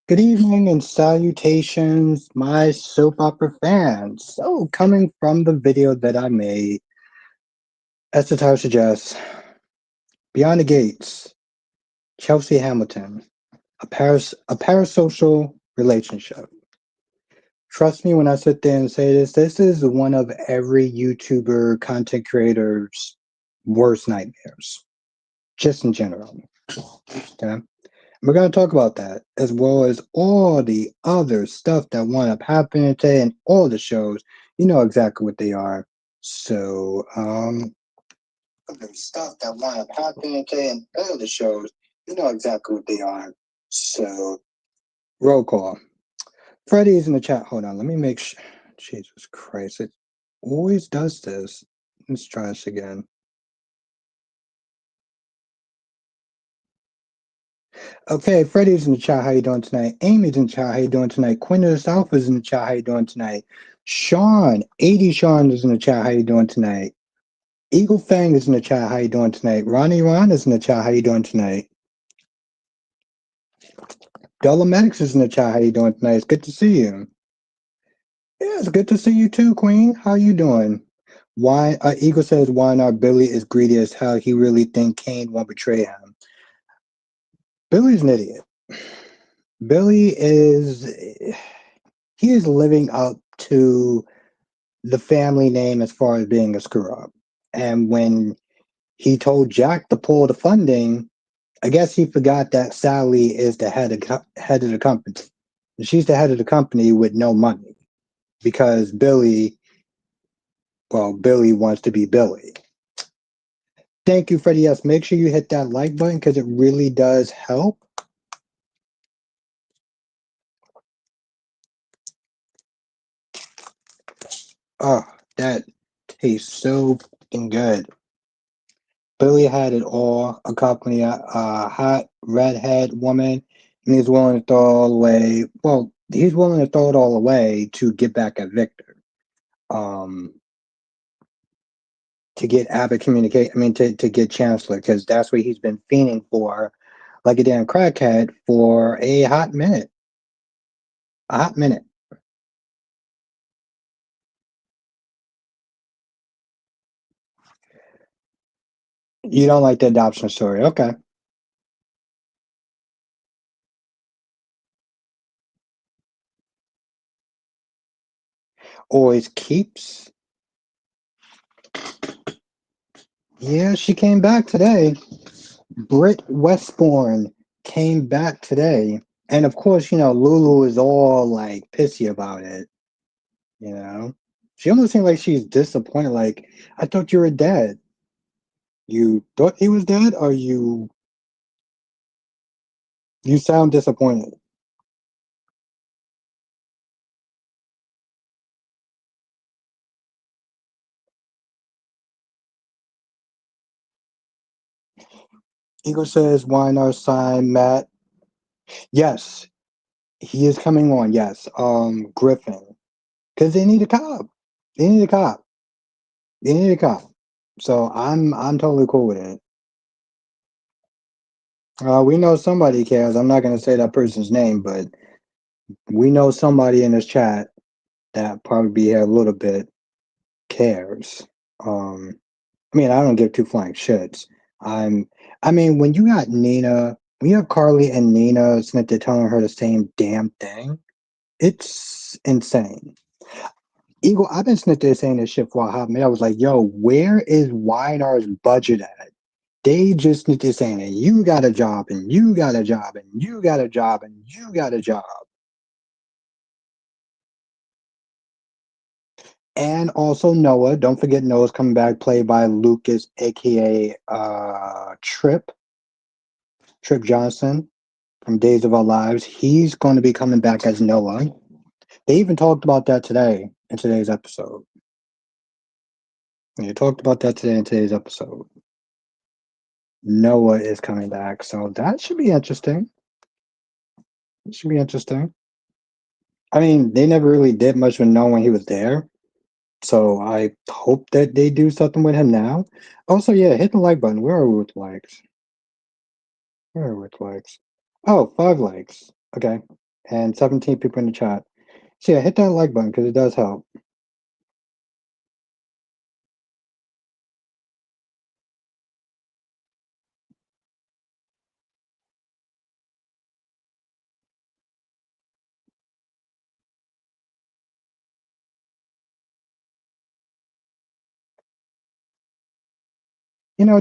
Good evening and salutations, my soap opera fans. So, coming from the video that I made, as the title suggests, Beyond the Gates, Chelsea Hamilton, a parasocial relationship. Trust me when I sit there and say this is one of every YouTuber content creator's worst nightmares, just in general. Okay? We're going to talk about that as well as all the other stuff that wound up happening today and all the shows. You know exactly what they are. So, other stuff that wound up happening today and all the shows. You know exactly what they are. So, roll call. Freddie's in the chat. Hold on. Let me make sure. Jesus Christ. It always does this. Let's try this again. Okay, Freddie's in the chat. How you doing tonight? Amy's in the chat. How you doing tonight? Quinn of the South is in the chat. How you doing tonight? Sean, 80 Sean is in the chat. How you doing tonight? Eagle Fang is in the chat. How you doing tonight? Ronnie Ron is in the chat. How you doing tonight? Dolomedics is in the chat. How you doing tonight? It's good to see you. Yeah, it's good to see you too, Queen. How you doing? Why Eagle says why not Billy is greedy as hell. He really think Kane won't betray him. Billy's an idiot. Billy is he is living up to the family name as far as being a screw up. And when he told Jack to pull the funding, I guess he forgot that Sally is the head of the company. She's the head of the company with no money because Billy wants to be Billy. Thank you, Freddie. Yes, make sure you hit that like button because it really does help. Oh, that tastes so fucking good. Billy had it all, accompany a hot redhead woman, and he's willing to throw it all away. Well, he's willing to throw it all away to get back at Victor. Um, to get Abbott communicate, I mean, to get Chancellor, because that's what he's been fiending for, like a damn crackhead, for a hot minute. A hot minute. You don't like the adoption story. Okay. Always keeps. Yeah, she came back today. Britt Westbourne came back today. And of course, Lulu is all like pissy about it. You know, she almost seemed like she's disappointed. Like, I thought you were dead. You thought he was dead, or you sound disappointed. Eagle says, "Why not sign Matt?" Yes, he is coming on. Yes, Griffin, because they need a cop. They need a cop. They need a cop. So I'm totally cool with it. We know somebody cares. I'm not going to say that person's name, but we know somebody in this chat that probably be here a little bit cares. I mean, I don't give two flying shits. I'm, I mean, when you got Nina, when you have Carly and Nina Smith, they're telling her the same damn thing. It's insane. Eagle, I've been sitting there saying this shit for a hot minute. I was like, yo, where is Winar's budget at? They just need to saying that you got a job and you got a job and you got a job and you got a job. And also Noah. Don't forget Noah's coming back, played by Lucas, aka Trip Johnson from Days of Our Lives. He's going to be coming back as Noah. They even talked about that today in today's episode. They talked about that today in today's episode. Noah is coming back, so that should be interesting. It should be interesting. I mean, they never really did much with Noah when he was there, so I hope that they do something with him now. Also, yeah, hit the like button. Where are we with likes? Where are we with likes? Oh, 5 likes. Okay. and 17 people in the chat. So yeah, hit that like button because it does help.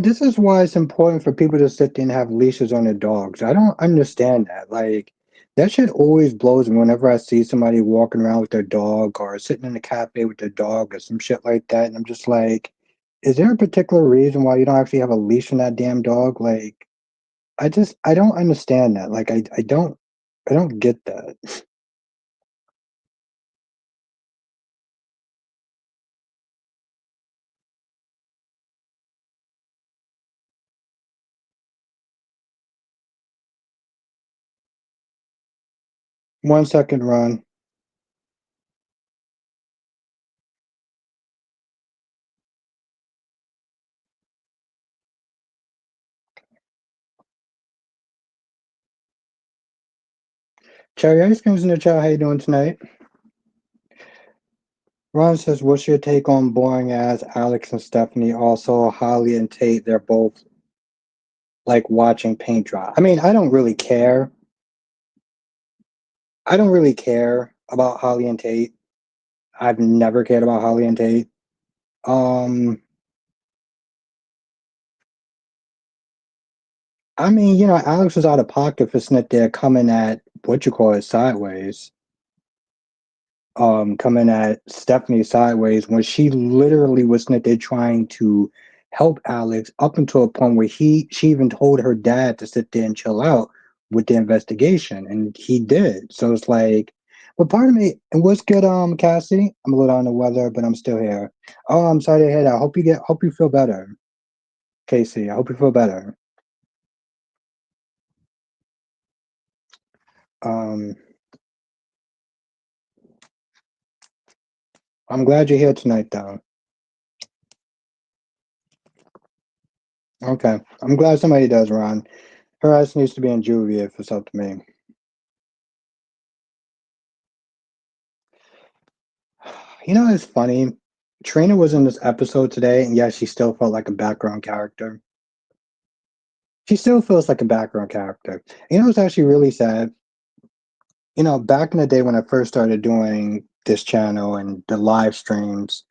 This is why it's important for people to sit there and have leashes on their dogs. I don't understand that. Like, that shit always blows me whenever I see somebody walking around with their dog or sitting in a cafe with their dog or some shit like that. And I'm just like, is there a particular reason why you don't actually have a leash on that damn dog? Like, I don't understand that. Like, I don't get that. 1 second, Ron. Cherry Ice Cream's in the chat. How you doing tonight? Ron says, what's your take on boring ass Alex and Stephanie? Also, Holly and Tate, they're both like watching paint dry. I mean, I don't really care. I don't really care about Holly and Tate. I've never cared about Holly and Tate. Um, I mean, Alex was out of pocket for Snit there coming at what you call it sideways. Coming at Stephanie sideways when she literally was there trying to help Alex up until a point where she even told her dad to sit there and chill out with the investigation, and he did. So it's like, but part of me, and what's good, Cassie? I'm a little on the weather, but I'm still here. Oh, I'm sorry to hear that. Hope you feel better, Casey. I hope you feel better. Um, I'm glad you're here tonight, though. Okay, I'm glad somebody does, Ron. Her ass needs to be in juvie if it's up to me. It's funny. Trina was in this episode today, and yeah, she still felt like a background character. She still feels like a background character. It's actually really sad. Back in the day when I first started doing this channel and the live streams,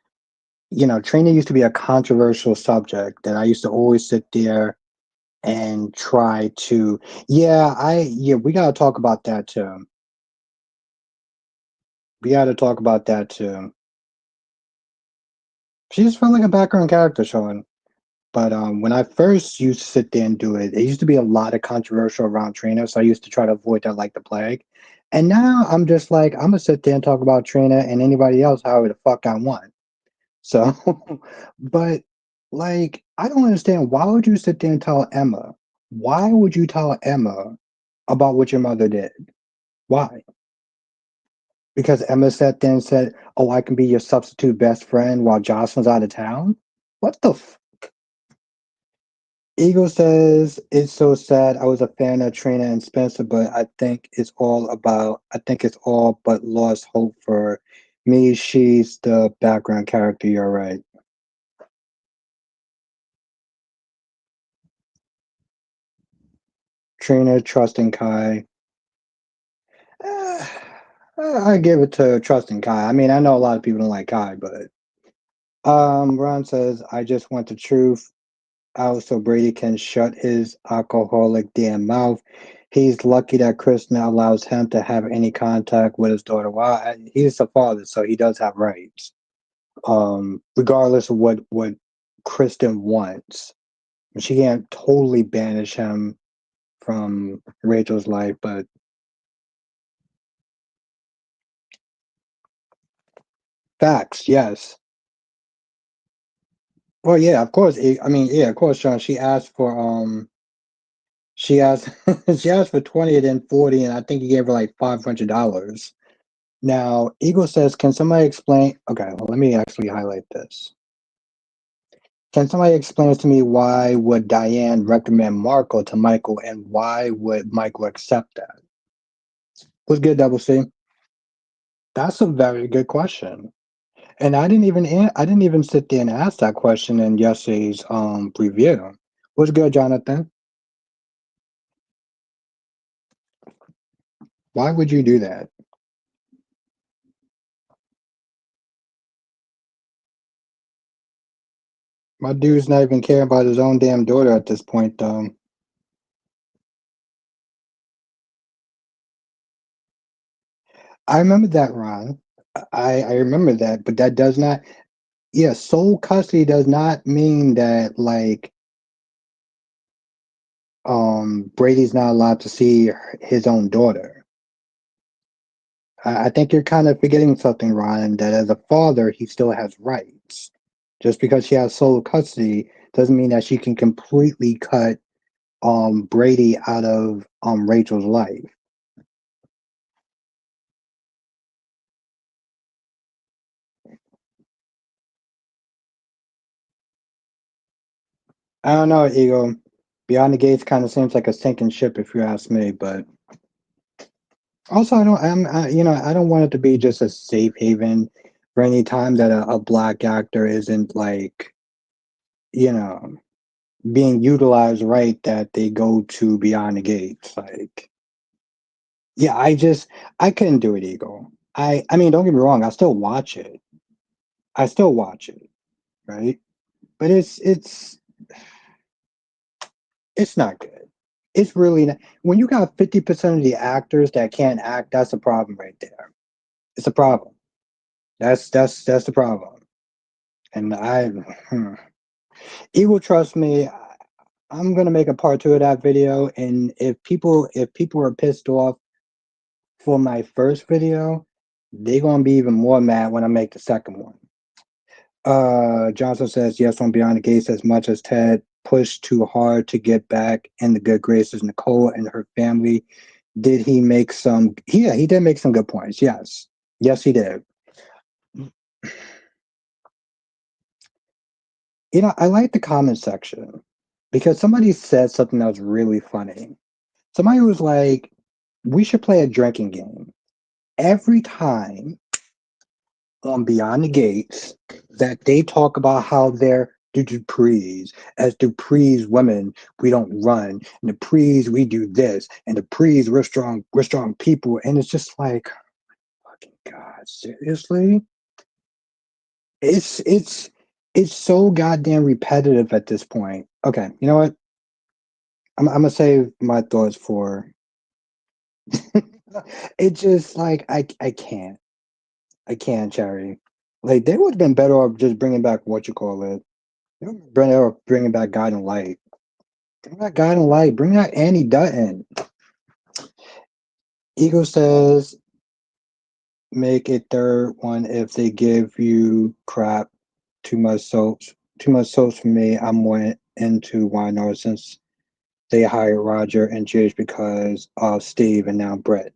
Trina used to be a controversial subject that I used to always sit there and try to, yeah, we gotta talk about that too. We gotta talk about that too. She just felt like a background character, Sean. But when I first used to sit there and do it, it used to be a lot of controversial around Trina, so I used to try to avoid that like the plague. And now I'm just like, I'm gonna sit there and talk about Trina and anybody else however the fuck I want. So, but like, I don't understand. Why would you sit there and tell Emma? Why would you tell Emma about what your mother did? Why? Because Emma sat there and said, "Oh, I can be your substitute best friend while Jocelyn's out of town." What the Eagle says it's so sad. I was a fan of Trina and Spencer, but I think it's all but lost hope for me. She's the background character. You're right. Trina, trusting Kai. Eh, I give it to trusting Kai. I mean, I know a lot of people don't like Kai, but Ron says I just want the truth out so Brady can shut his alcoholic damn mouth. He's lucky that Chris now allows him to have any contact with his daughter. Well, he's a father, so he does have rights. Regardless of what Kristen wants, she can't totally banish him from Rachel's life, but facts, yes. Well, yeah, of course. I mean, yeah, of course, Sean. She asked she asked for 20 and then 40, and I think he gave her like $500. Now, Eagle says, can somebody explain? Okay, well, let me actually highlight this. Can somebody explain to me why would Diane recommend Marco to Michael and why would Michael accept that? What's good, Double C? That's a very good question. And I didn't even sit there and ask that question in yesterday's review. What's good, Jonathan? Why would you do that? My dude's not even caring about his own damn daughter at this point, though. I remember that, Ron. I remember that, but that does not. Yeah, sole custody does not mean that Brady's not allowed to see his own daughter. I think you're kind of forgetting something, Ryan, that as a father, he still has rights. Just because she has sole custody doesn't mean that she can completely cut Brady out of Rachel's life. I don't know, Ego. Beyond the Gates kind of seems like a sinking ship, if you ask me. But also, I don't want it to be just a safe haven for any time that a black actor isn't you know, being utilized right, that they go to Beyond the Gates. Yeah, I couldn't do it, Ego. I mean, don't get me wrong, I still watch it. I still watch it, right? But it's not good. It's really not. When you got 50% of the actors that can't act, that's a problem right there. It's a problem. That's the problem. And hmm. Ego, trust me, I'm gonna make a part two of that video. And if people are pissed off for my first video, they're gonna be even more mad when I make the second one. Johnson says yes on Beyond the Gates as much as Ted pushed too hard to get back in the good graces. Nicole and her family. Did he make some? Yeah, he did make some good points. Yes, yes, he did. I like the comment section because somebody said something that was really funny. Somebody was like, "We should play a drinking game every time on Beyond the Gates that they talk about how they're the Duprees. As Duprees women, we don't run. And the Prees, we do this. And the Prees, we're strong people." And it's just like, fucking God, seriously? It's it's it's so goddamn repetitive at this point. Okay, you know what? I'm gonna save my thoughts for it. Just like I can't. I can't, Cherry. Like they would have been better off just bringing back what you call it. They would have been better off bringing back Guiding Light. Bring back Guiding Light. Bring back Annie Dutton. Ego says make a third one if they give you crap. Too much soaps. Too much soaps for me. I'm more into Wino since they hired Roger and Jidge because of Steve and now Brett.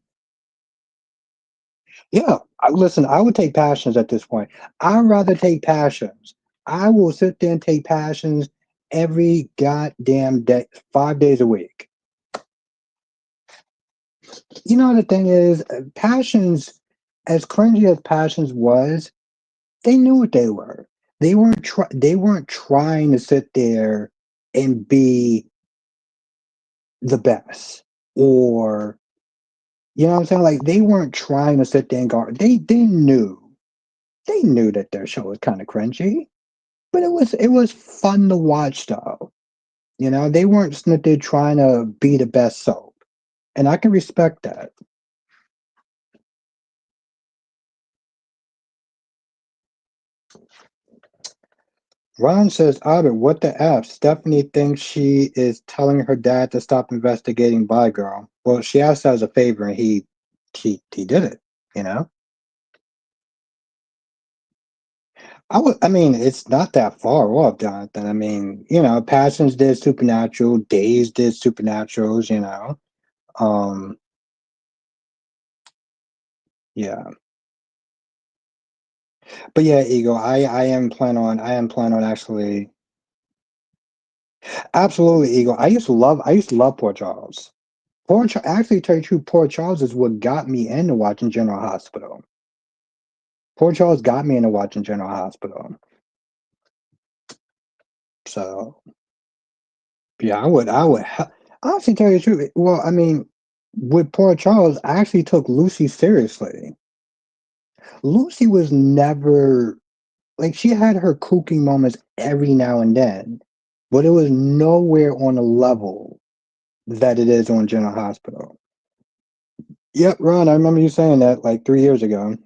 Yeah, listen, I would take Passions at this point. I'd rather take Passions. I will sit there and take Passions every goddamn day, 5 days a week. The thing is, Passions, as cringy as Passions was, they knew what they were. They weren't trying to sit there and be the best, or you know what I'm saying? Like they weren't trying to sit there and go. They knew that their show was kind of cringy, but it was fun to watch though. They weren't sitting there trying to be the best soap, and I can respect that. Ron says, Albert, what the F? Stephanie thinks she is telling her dad to stop investigating Bye Girl. Well, she asked that as a favor, and he did it. You know, I mean, it's not that far off, Jonathan. I mean, Passions did Supernatural, Days did Supernaturals. Um, yeah, but yeah, Ego, I am plan on actually, absolutely, Ego. I used to love Port Charles. Actually, tell you the truth, Poor Charles is what got me into watching General Hospital. Poor Charles got me into watching General Hospital. So yeah, I would honestly tell you the truth. Well, I mean, with Poor Charles, I actually took Lucy seriously. Lucy was never like she had her kooky moments every now and then, but it was nowhere on the level that it is on General Hospital. Yep, Ron, I remember you saying that like 3 years ago.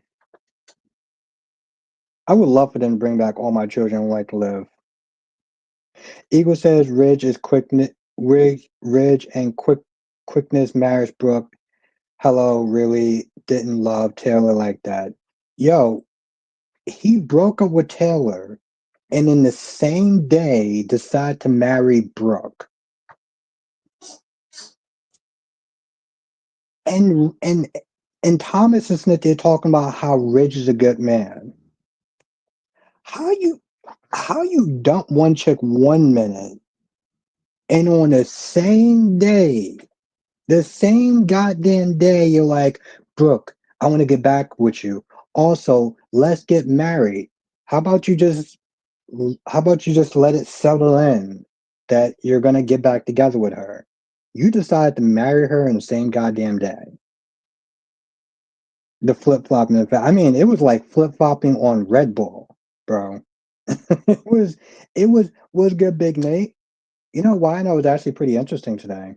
I would love for them to bring back All My Children Like to Live. Eagle says Ridge and quickness marries Brooke. Hello, really didn't love Taylor like that. Yo, he broke up with Taylor and in the same day decide to marry Brooke. And and Thomas and Smith they're talking about how Ridge is a good man. How you how you dump one chick 1 minute and on the same goddamn day, you're like, Brooke, I want to get back with you. Also, let's get married. How about you just how about you just let it settle in that you're gonna get back together with her? You decide to marry her in the same goddamn day. The flip flopping effect. I mean, it was like flip flopping on Red Bull, bro. it was was good, Big Nate. You know why? That was actually pretty interesting today.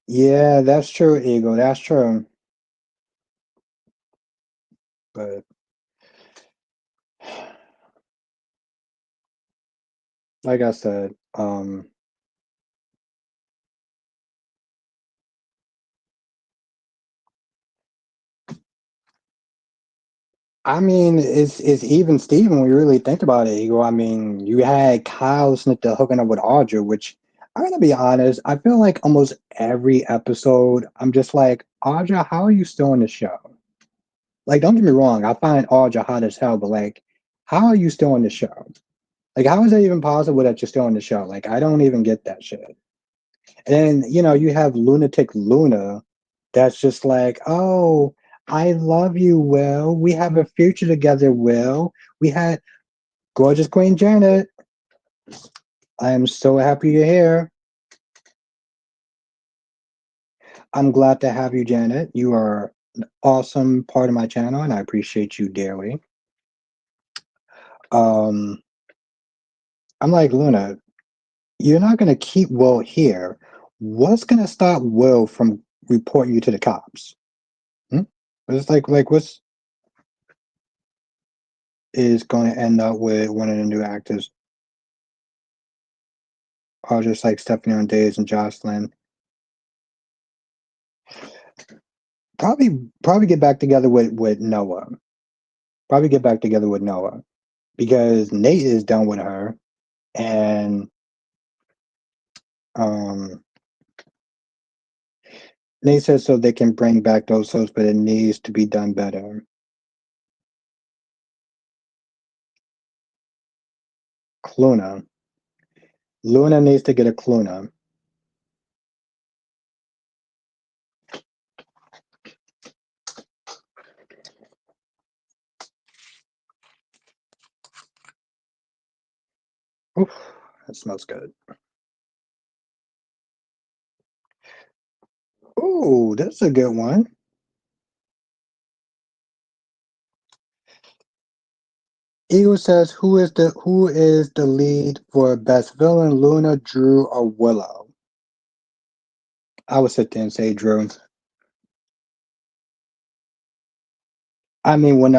Yeah, that's true, Eagle. That's true. But like I said, I mean, it's even Steven when you really think about it, Eagle. I mean, you had Kyle Snicker hooking up with Audra, which I'm gonna be honest, I feel like almost every episode, I'm just like, Audra, how are you still on the show? Like, don't get me wrong, I find Audra hot as hell, but like, how are you still on the show? Like, how is that even possible that you're still on the show? Like, I don't even get that shit. And then, you have lunatic Luna that's just like, oh, I love you, Will. We have a future together, Will. We had gorgeous Queen Janet. I am so happy you're here. I'm glad to have you, Janet. You are an awesome part of my channel, and I appreciate you dearly. Um, I'm like, Luna, you're not going to keep Will here. What's going to stop Will from reporting you to the cops? Hmm? It's like what's is going to end up with one of the new actors, or just like Stephanie on Days and Jocelyn. Probably get back together with Noah. Probably get back together with Noah because Nate is done with her, and um, Nate says so they can bring back those souls, but it needs to be done better. Cluna. Luna needs to get a Cluna. Oof, that smells good. Ooh, that's a good one. Eagle says, "Who is the lead for best villain? Luna, Drew, or Willow?" I would sit there and say Drew. I mean, when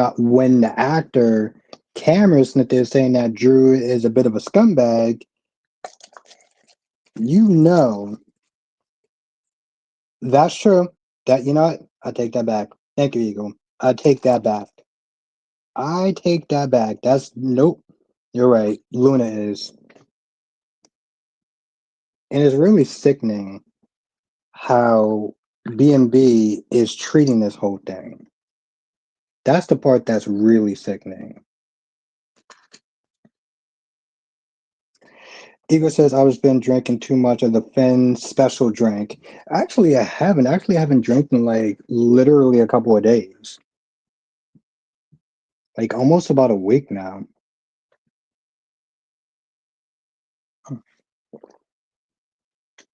the actor Cameron Smith is saying that Drew is a bit of a scumbag, you know that's true. That you know what? I take that back. Thank you, Eagle. I take that back. I take that back. That's nope. You're right. Luna is, and it's really sickening how B&B is treating this whole thing. That's the part that's really sickening. Ego says I was been drinking too much of the Finn special drink. Actually, I haven't. Actually, I haven't drank in like literally a couple of days. Like almost about a week now.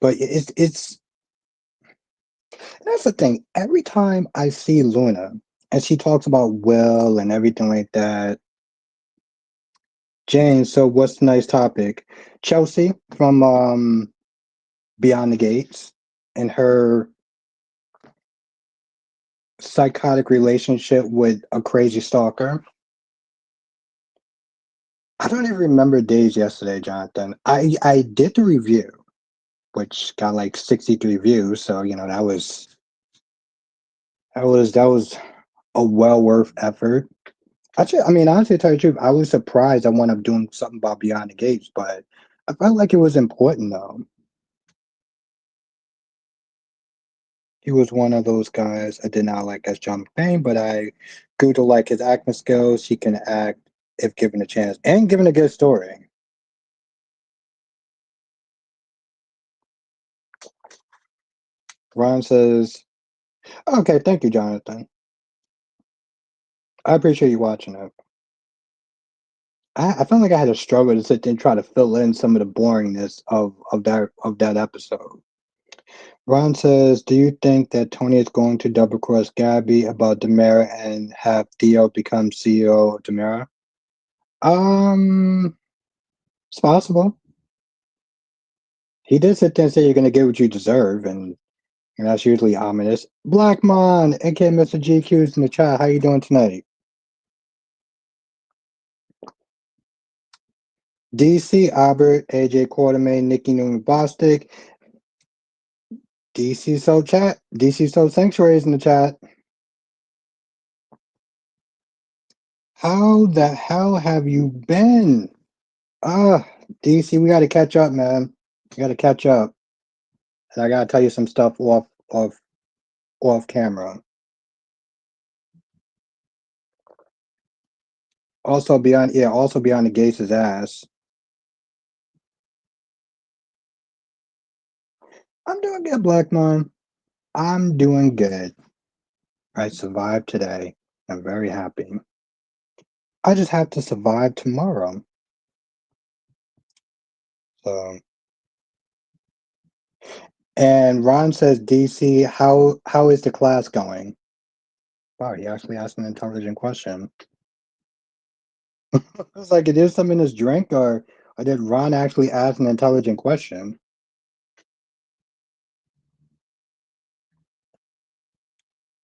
But it's that's the thing. Every time I see Luna and she talks about Will and everything like that, James, so what's the nice topic? Chelsea from Beyond the Gates and her psychotic relationship with a crazy stalker. I don't even remember days yesterday, Jonathan. I did the review, which got like 63 views, so you know that was a well worth effort. Actually, I mean, honestly, to tell you the truth, I was surprised I wound up doing something about Beyond the Gates, but I felt like it was important though. He was one of those guys I did not like as John McClane, but I grew to like his acting skills. He can act if given a chance and given a good story. Ron says, "Okay, thank you, Jonathan. I appreciate you watching it. I felt like I had a struggle to sit there and try to fill in some of the boringness of that episode." Ron says, "Do you think that Tony is going to double cross Gabby about Demara and have Theo become CEO of Demara?" Um, it's possible. He did sit there and say you're going to get what you deserve, and that's usually ominous. Blackmon, aka Mr. GQ's in the chat. How you doing tonight? DC, Albert, AJ Quartermain, Nikki Newman Bostic, DC Soul Chat, DC Soul Sanctuary is in the chat. How the hell have you been? Ah, DC, we got to catch up, man. We got to catch up. And I got to tell you some stuff off camera. Also beyond the gates' ass. I'm doing good, Blackmon. I'm doing good. I survived today. I'm very happy. I just have to survive tomorrow. So, and Ron says, DC, how is the class going? Wow, he actually asked an intelligent question. I was like, it is something in this drink, or did Ron actually ask an intelligent question?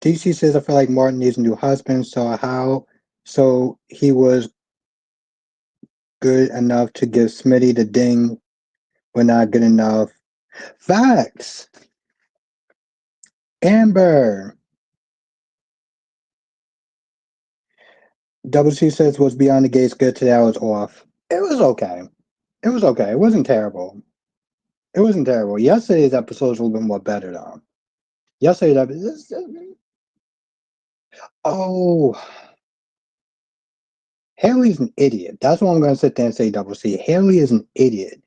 DC says, I feel like Martin needs a new husband, so he was good enough to give Smitty the ding, but not good enough. Facts. Amber. Double C says, was Beyond the Gates good today? I was off. It was okay. It was okay. It wasn't terrible. It wasn't terrible. Yesterday's episode was a little bit more better though. Yesterday's episode. Oh, Haley's an idiot. That's what I'm going to sit there and say. Double C. Haley is an idiot.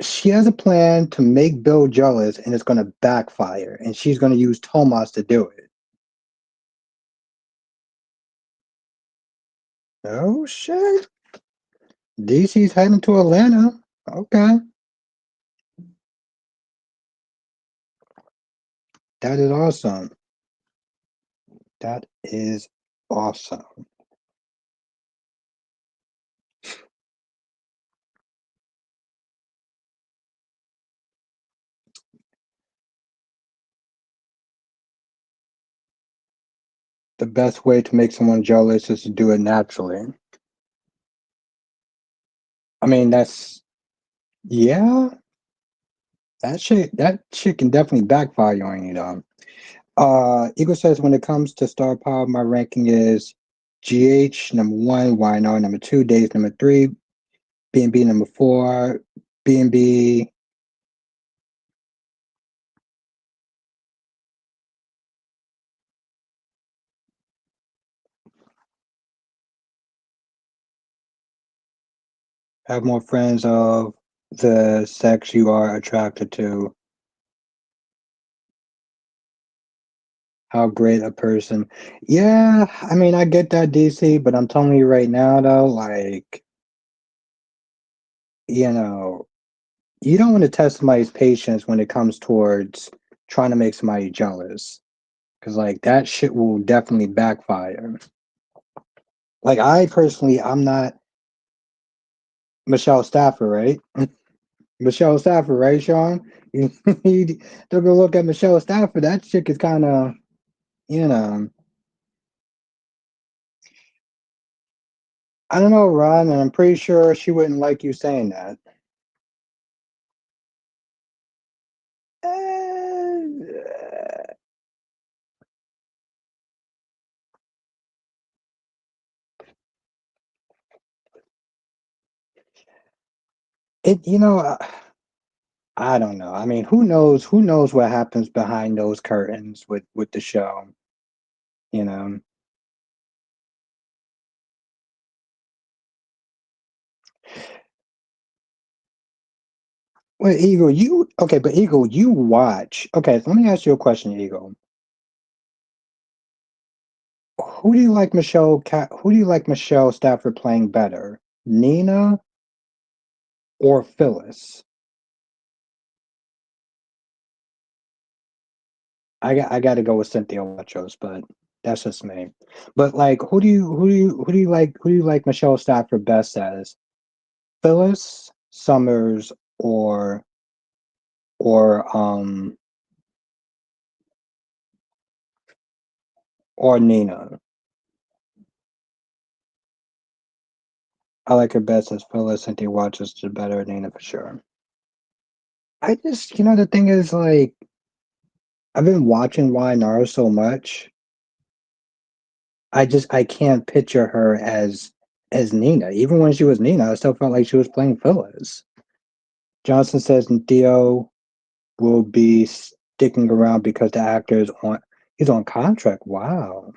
She has a plan to make Bill jealous, and it's going to backfire. And she's going to use Tomas to do it. Oh shit! DC's heading to Atlanta. Okay, that is awesome. That is awesome. The best way to make someone jealous is to do it naturally. I mean, yeah, that shit can definitely backfire on you though. Eagle says when it comes to star power, my ranking is GH number one, YNR number two, Days number three, B&B number four, B&B. Have more friends of the sex you are attracted to. How great a person. Yeah, I mean, I get that, DC, but I'm telling you right now, though, like, you know, you don't want to test somebody's patience when it comes towards trying to make somebody jealous. Because, like, that shit will definitely backfire. Like, I personally, I'm not Michelle Stafford, right? Michelle Stafford, right, Sean? You took a look at Michelle Stafford. That chick is kind of, you know, I don't know, Ron, and I'm pretty sure she wouldn't like you saying that. Uh, it, I don't know. I mean, who knows? Who knows what happens behind those curtains with the show? You know. Well, Eagle, you okay? But Eagle, you watch. Okay, so let me ask you a question, Eagle. Who do you like Michelle Stafford playing better, Nina or Phyllis? I got to go with Cynthia Watros, but that's just me. But like, who do you like Michelle Stafford best as, Phyllis Summers or or Nina? I like her best as Phyllis. Cynthia Watros is better than Nina for sure. I just, the thing is, like, I've been watching Y Nara so much. I can't picture her as Nina. Even when she was Nina, I still felt like she was playing Phyllis. Johnson says Theo will be sticking around because the actor is on he's on contract. Wow.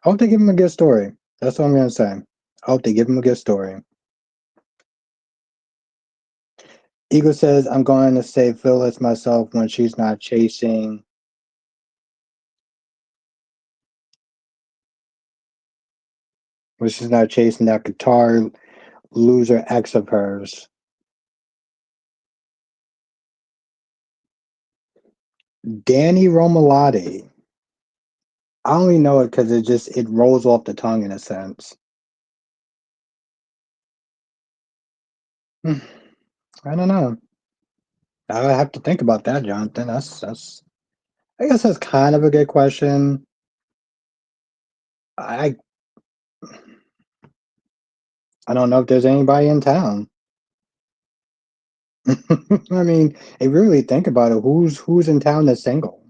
I hope they give him a good story. That's what I'm gonna say. I hope they give him a good story. Eagle says I'm going to say Phyllis myself when she's not chasing that guitar loser ex of hers. Danny Romalotti. I only know it because it rolls off the tongue in a sense. Hmm, I don't know. I would have to think about that, Jonathan. That's I guess that's kind of a good question. I I don't know if there's anybody in town. I mean, if you really think about it, who's in town that's single?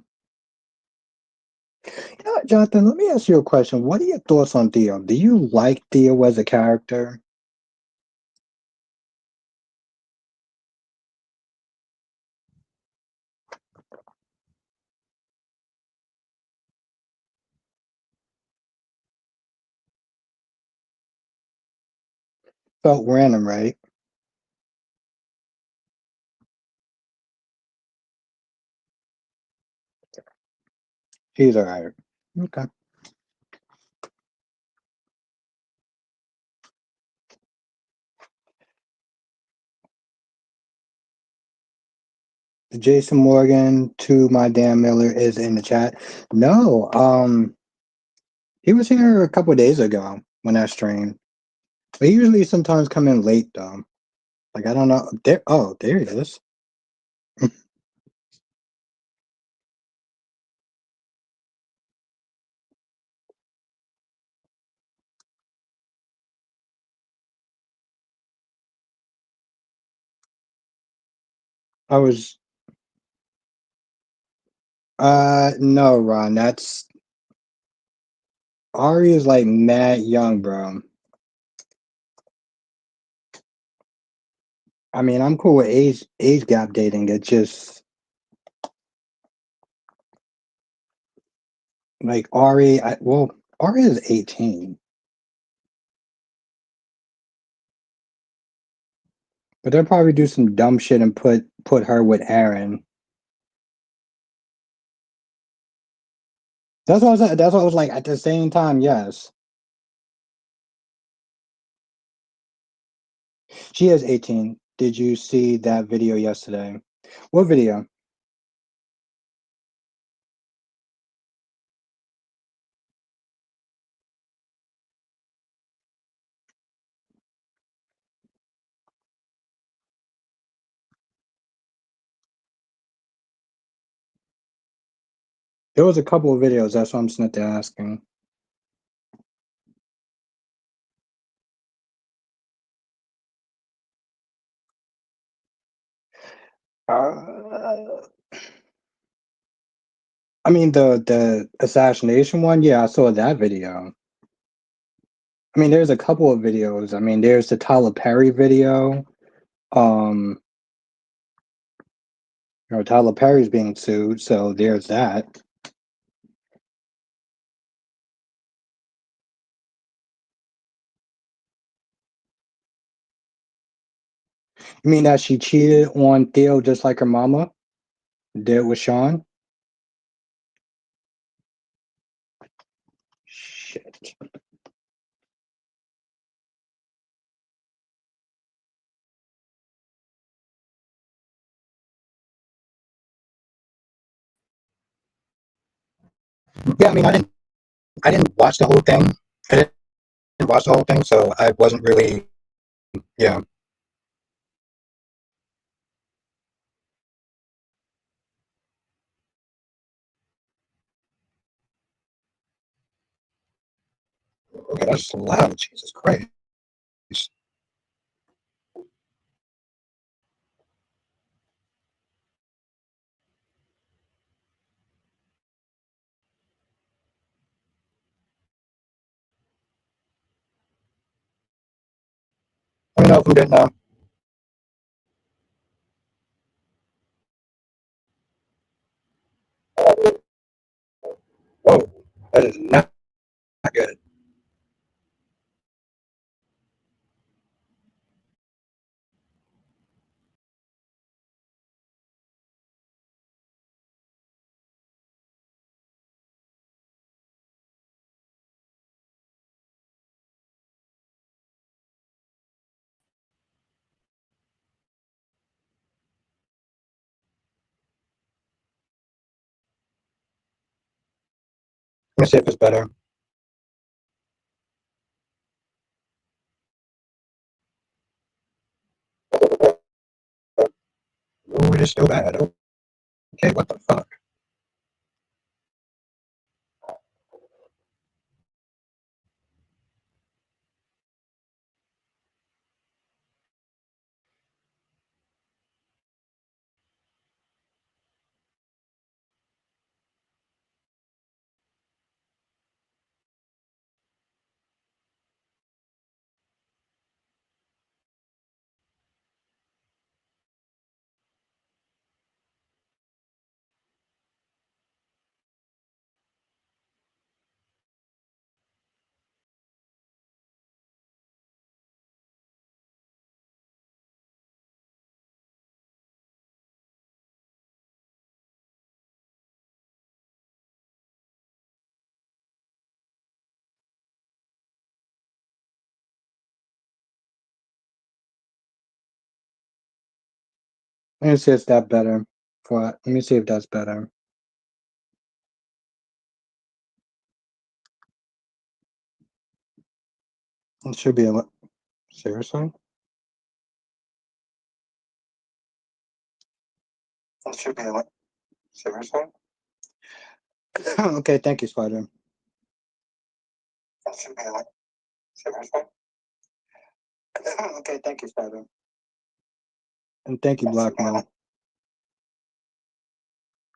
You know what, Jonathan, let me ask you a question. What are your thoughts on Theo? Do you like Theo as a character? Felt random, right? He's alright. Okay. Jason Morgan to my Dan Miller is in the chat. No, he was here a couple days ago when I streamed. They usually sometimes come in late though. Like I don't know. There he is. I was no, Ron. That's Ari is like mad young, bro. I mean, I'm cool with age gap dating. It's just like Ari. Well, Ari is 18, but they'll probably do some dumb shit and put her with Aaron. That's what I was like. At the same time, yes, she is 18. Did you see that video yesterday? What video? There was a couple of videos. That's what I'm sitting there asking. Uh, I mean, the assassination one. Yeah, I saw that video. I mean, there's a couple of videos. I mean, there's the Tyler Perry video. Um, Tyler Perry's being sued, so there's that. You mean that she cheated on Theo just like her mama did with Sean? Shit. Yeah, I mean, I didn't watch the whole thing. I didn't watch the whole thing, so I wasn't really. Yeah. Okay, that's loud. Jesus Christ. Let me know who didn't know. Whoa, that is not good. Let me see if it's better. Ooh, it is still bad. Okay, what the fuck? Let me see if that's better. Let me see if that's better. It should be a. Seriously? It should be a. Seriously? Okay, thank you, Spider. It should be a. Seriously? Okay, thank you, Spider. And thank you, Blackmail.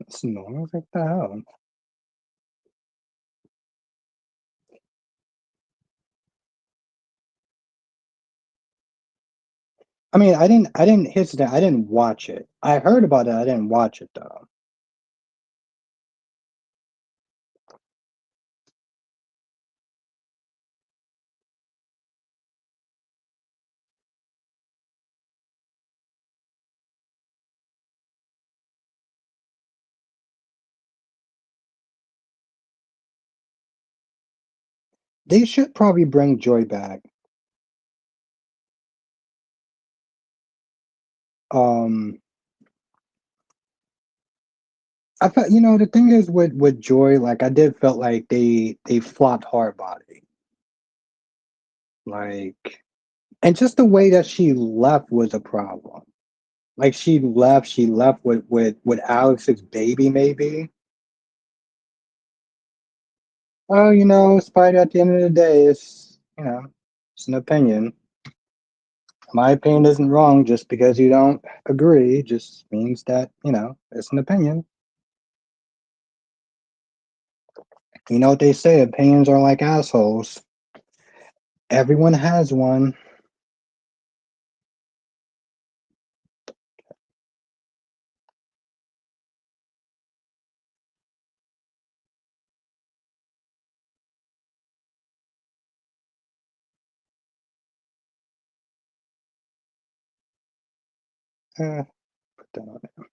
It's normal. What the hell? I mean, I didn't. Here's the thing. I didn't watch it. I heard about it. I didn't watch it though. They should probably bring Joy back. Um, I felt, the thing is with Joy, like I did felt like they flopped hard body, like, and just the way that she left was a problem. Like she left with Alex's baby, maybe. Well, Spider. At the end of the day, it's an opinion. My opinion isn't wrong just because you don't agree. Just means that it's an opinion. You know what they say? Opinions are like assholes. Everyone has one. Put that on there.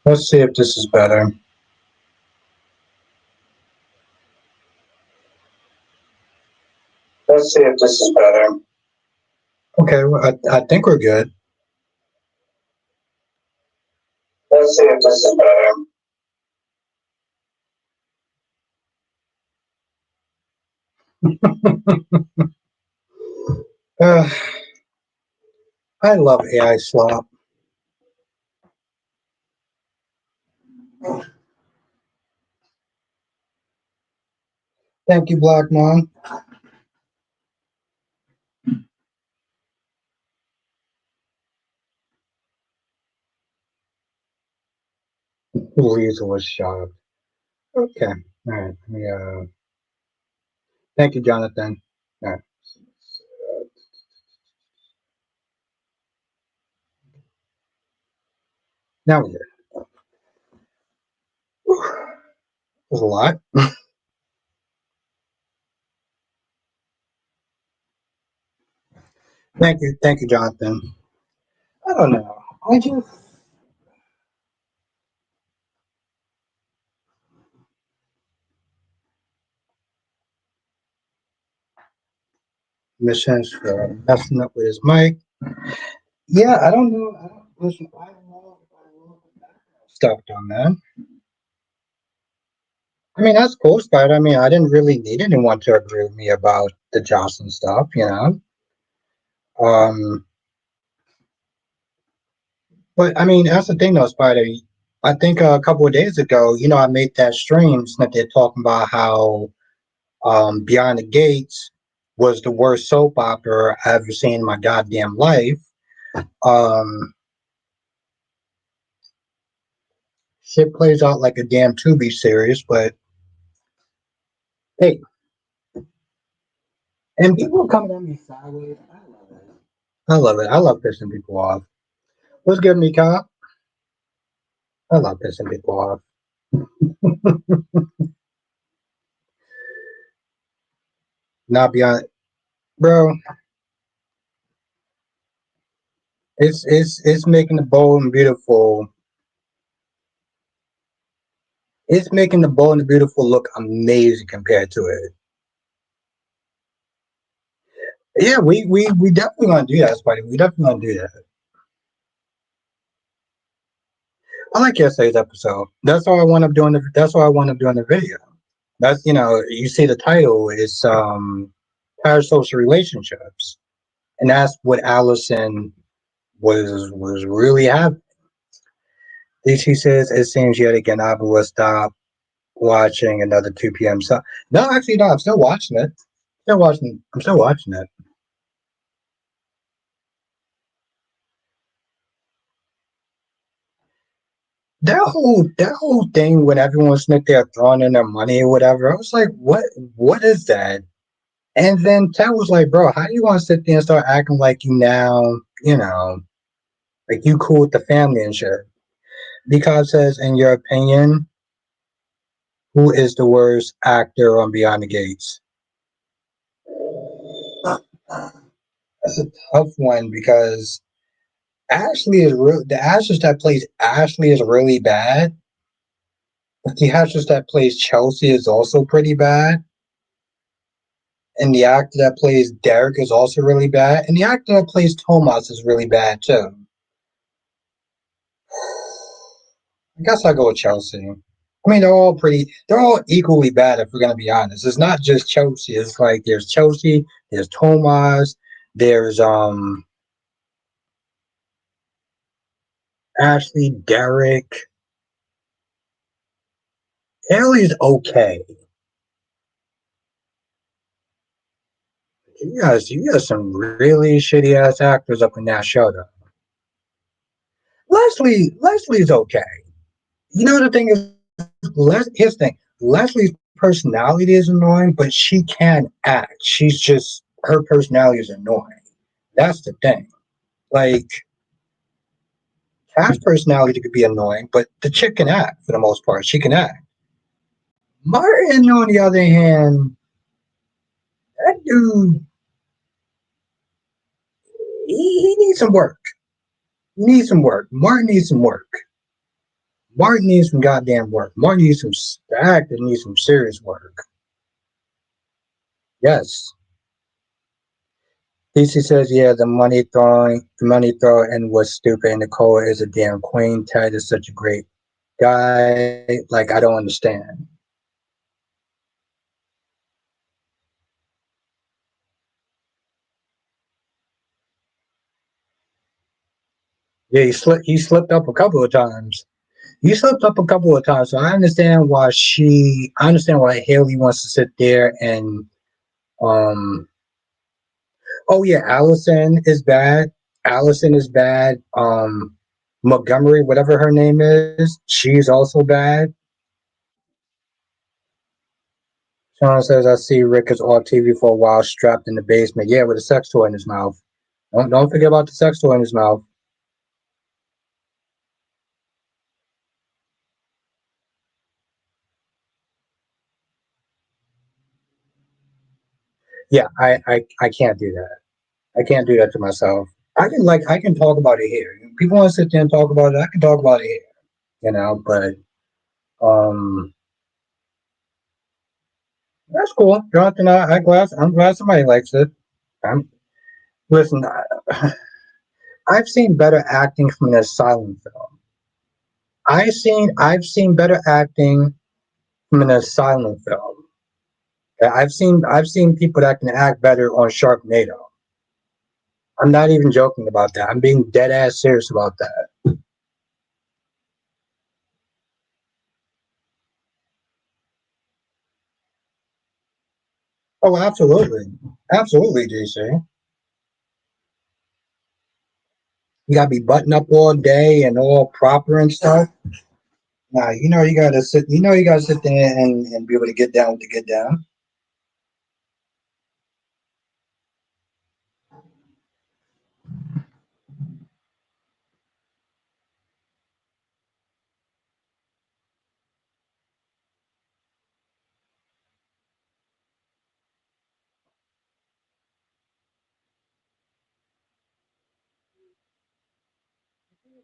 Let's see if this is better. Let's see if this is better. Okay, well, I think we're good. Let's see if this is better. Uh, I love AI slop. Thank you, Black Mom. Louisa was shocked. Okay, all right. Thank you, Jonathan. All right. Now we're good. There's a lot. Thank you, Jonathan. I don't know. I just missions for messing up with his mic. Yeah, I don't know. I don't listen. I don't know if I love the background stuff though, man. I mean, that's cool, Spider. I mean, I didn't really need anyone to agree with me about the Jocelyn stuff. Um, but I mean, that's the thing, though, Spider. I think a couple of days ago, I made that stream that they're talking about how Beyond the Gates was the worst soap opera I've ever seen in my goddamn life. Um, Shit plays out like a damn Tubi series, but hey, and people coming at me sideways. I love it. I love it. I love pissing people off. What's good, me, cop? I love pissing people off. Not beyond, bro. It's making the bold and beautiful. It's making the bold and beautiful look amazing compared to it. Yeah, we definitely gonna do that, Spidey. We definitely gonna do that. I like yesterday's episode. That's all I wound up doing. That's why I wound up doing the video. That's you see the title is parasocial relationships, and that's what Allison was really having. She says it seems yet again I will stop watching another 2 p.m. So no, actually no, I'm still watching it. Still watching. I'm still watching it. That whole thing when everyone snicked their throwing in their money or whatever, I was like, what is that? And then Ted was like, bro, how do you want to sit there and start acting like you now, like you cool with the family and shit? Because says, in your opinion, who is the worst actor on Beyond the Gates? That's a tough one because Ashley is real. The actress that plays Ashley is really bad. But the actress that plays Chelsea is also pretty bad. And the actor that plays Derek is also really bad. And the actor that plays Tomas is really bad too. I guess I'll go with Chelsea. I mean, they're all equally bad if we're going to be honest. It's not just Chelsea. It's like there's Chelsea, there's Tomas, there's Ashley, Derek. Haley's okay. You got some really shitty ass actors up in that show though. Leslie's okay. You know the thing is, here's the thing. Leslie's personality is annoying, but she can act. She's just her personality is annoying. That's the thing. Like Cass' personality could be annoying, but the chick can act for the most part. She can act. Martin, on the other hand, that dude, he needs some work. He needs some work. Martin needs some work. Martin needs some goddamn work. Martin needs some actor needs some serious work. Yes. DC says, yeah, the money throwing was stupid, and Nicole is a damn queen. Ted is such a great guy. Like, I don't understand. Yeah, he slipped up a couple of times. He slipped up a couple of times, so I understand why Haley wants to sit there and um oh yeah, Allison is bad. Allison is bad. Montgomery, whatever her name is, she's also bad. Sean says, I see Rick is off TV for a while, strapped in the basement. Yeah, with a sex toy in his mouth. Don't forget about the sex toy in his mouth. Yeah, I can't do that. I can't do that to myself. I can talk about it here. If people want to sit there and talk about it, I can talk about it here. But um that's cool. Jonathan, I'm glad somebody likes it. I'm listen, I've seen better acting from an asylum film. I've seen better acting from an asylum film. I've seen people that can act better on Sharknado. I'm not even joking about that. I'm being dead ass serious about that. Oh, absolutely, absolutely, JC. You gotta be buttoned up all day and all proper and stuff. Nah, you gotta sit. You gotta sit there and be able to get down with the get down.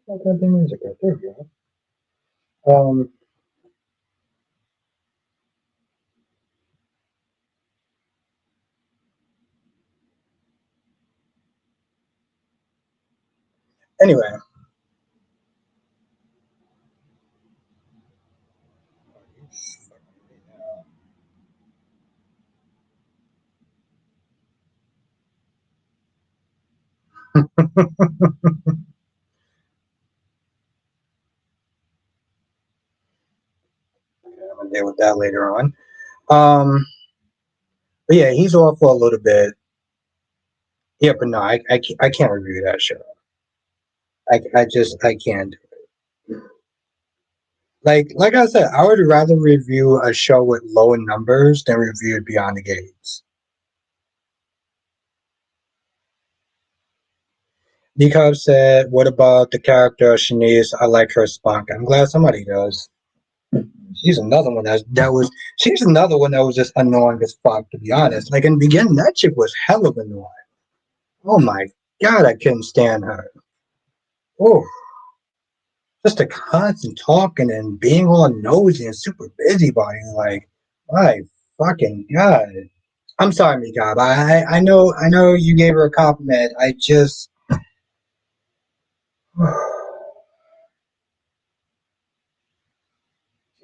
Like that music right there, you go. Anyway, I'm gonna deal with that later on. Um, but yeah, he's off for a little bit. Yeah, but no, I can't review that show. I can't. Like I said, I would rather review a show with low numbers than review Beyond the Gates. Because said, "What about the character of Shanice? I like her spunk." I'm glad somebody does. She's another one that was. She's another one that was just annoying as fuck. To be honest, like in the beginning, that chick was hell of annoying. Oh my god, I couldn't stand her. Oh, just the constant talking and being all nosy and super busybody. Like, my fucking god. I'm sorry, Mikab. I know you gave her a compliment. I just it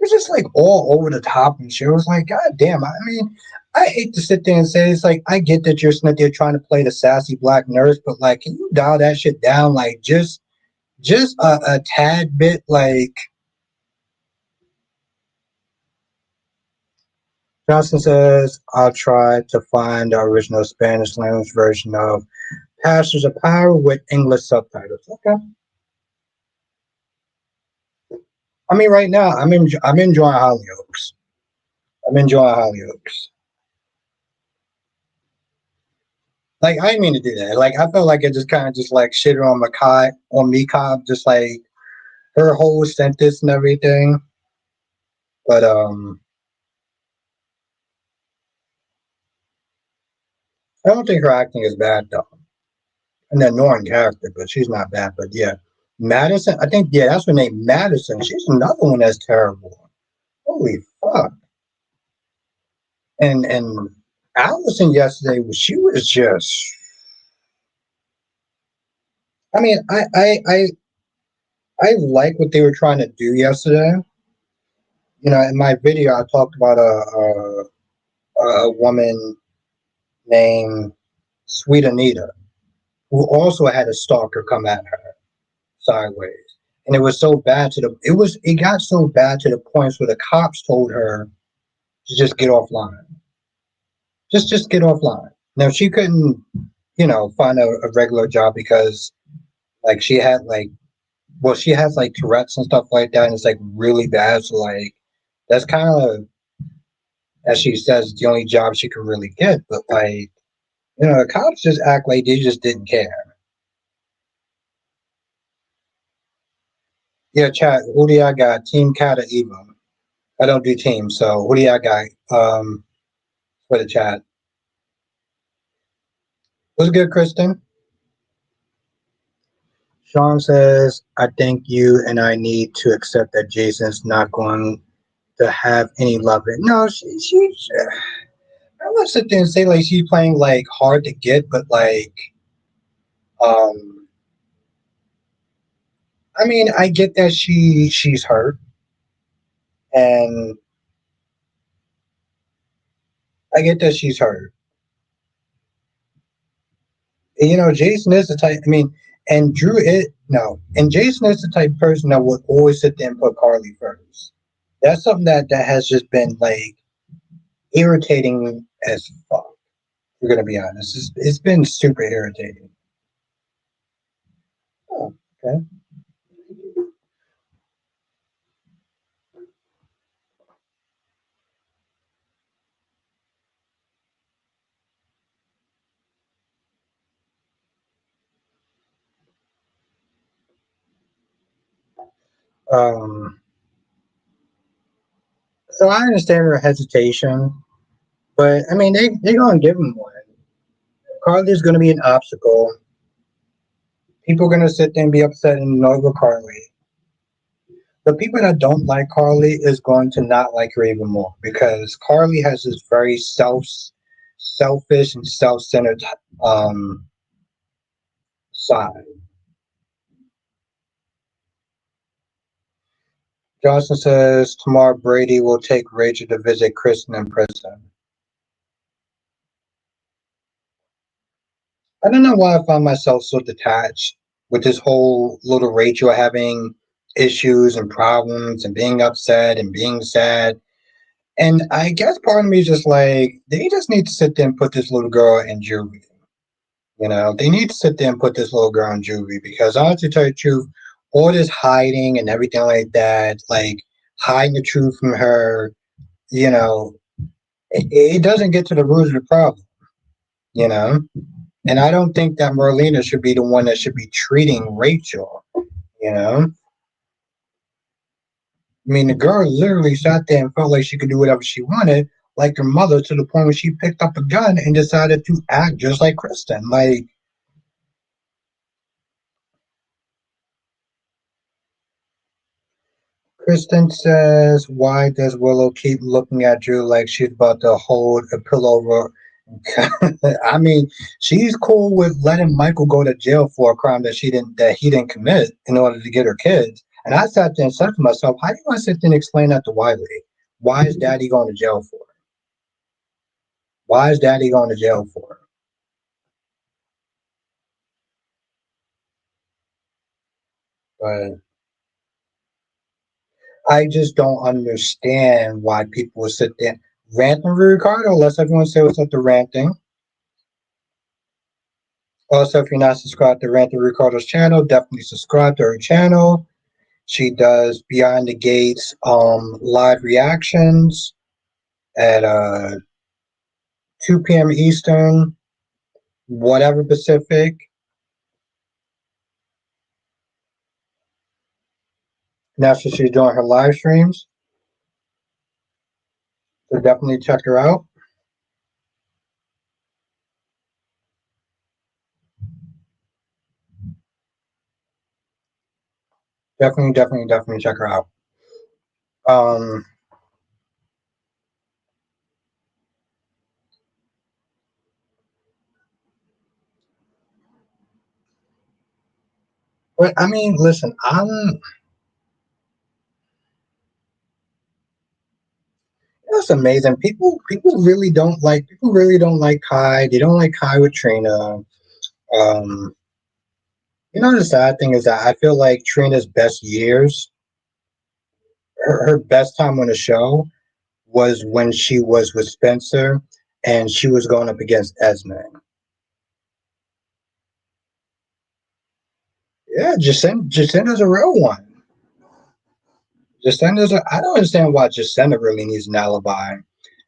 was just like all over the top and shit. It was like, god damn. I mean, I hate to sit there and say it's like I get that you're sitting there trying to play the sassy black nurse, but like, can you dial that shit down? Like, just a tad bit. Like Johnson says, I'll try to find the original Spanish language version of Pastors of Power with English subtitles. Okay. I mean, right now I'm enjoying Hollyoaks. I'm enjoying Hollyoaks. Like I didn't mean to do that. Like I felt like it just kind of just like shit on Makai on Mikab, just like her whole sentence and everything. But I don't think her acting is bad though. An annoying character, but she's not bad. But yeah, Madison. I think yeah, that's her name, Madison. She's another one that's terrible. Holy fuck. And Allison yesterday, she was just. I mean, I like what they were trying to do yesterday. You know, in my video, I talked about a woman named Sweet Anita who also had a stalker come at her sideways, and it was so bad to the it got so bad to the points where the cops told her to just get offline, just get offline. Now she couldn't, you know, find a regular job because like she had like well she has like Tourette's and stuff like that, and it's like really bad. So like that's kind of as she says the only job she could really get. But like you know, the cops just act like they just didn't care. Yeah, chat. Who do y'all got? Team Cat or Evo? I don't do teams, so who do y'all got? For the chat. What's good, Kristen? Sean says, I think you and I need to accept that Jason's not going to have any love. No, I would sit there and say like she's playing like hard to get, but like, um, I mean, I get that she's hurt, and I get that she's hurt. And, you know, Jason is the type. I mean, and Drew it no, and Jason is the type of person that would always sit there and put Carly first. That's something that has just been like irritating as fuck. We're gonna be honest. It's been super irritating. Oh, okay. Um, so I understand her hesitation, but I mean they're gonna give him one. Carly's gonna be an obstacle. People are gonna sit there and be upset and annoyed with Carly. The people that don't like Carly is going to not like her even more because Carly has this very selfish and self-centered um side. Johnson says tomorrow Brady will take Rachel to visit Kristen in prison. I don't know why I found myself so detached with this whole little Rachel having issues and problems and being upset and being sad. And I guess part of me is just like, they just need to sit there and put this little girl in juvie. You know, they need to sit there and put this little girl in juvie because honestly, to tell you the truth, all this hiding and everything like that, like hiding the truth from her, you know, it doesn't get to the root of the problem, you know? And I don't think that Merlina should be the one that should be treating Rachel, you know? I mean, the girl literally sat there and felt like she could do whatever she wanted, like her mother, to the point where she picked up a gun and decided to act just like Kristen. Like, Kristen says, why does Willow keep looking at you like she's about to hold a pillow over? I mean, she's cool with letting Michael go to jail for a crime that he didn't commit in order to get her kids. And I sat there and said to myself, how do you want to sit there and explain that to Wiley? Why is Daddy going to jail for? Why is Daddy going to jail for? But I just don't understand why people would sit there ranting with Ricardo. Let's everyone say what's up to ranting. Also, if you're not subscribed to Ranting Ricardo's channel, definitely subscribe to her channel. She does Behind the Gates live reactions at 2 p.m. Eastern, whatever Pacific. And that's what she's doing her live streams. So definitely check her out. Definitely check her out. Um, but I mean, listen, it's amazing. People really don't like Kai. They don't like Kai with Trina. Um, you know, the sad thing is that I feel like Trina's best years, her best time on the show was when she was with Spencer and she was going up against Esme. Yeah, Jacinda's a real one. I don't understand why Jacinda really needs an alibi.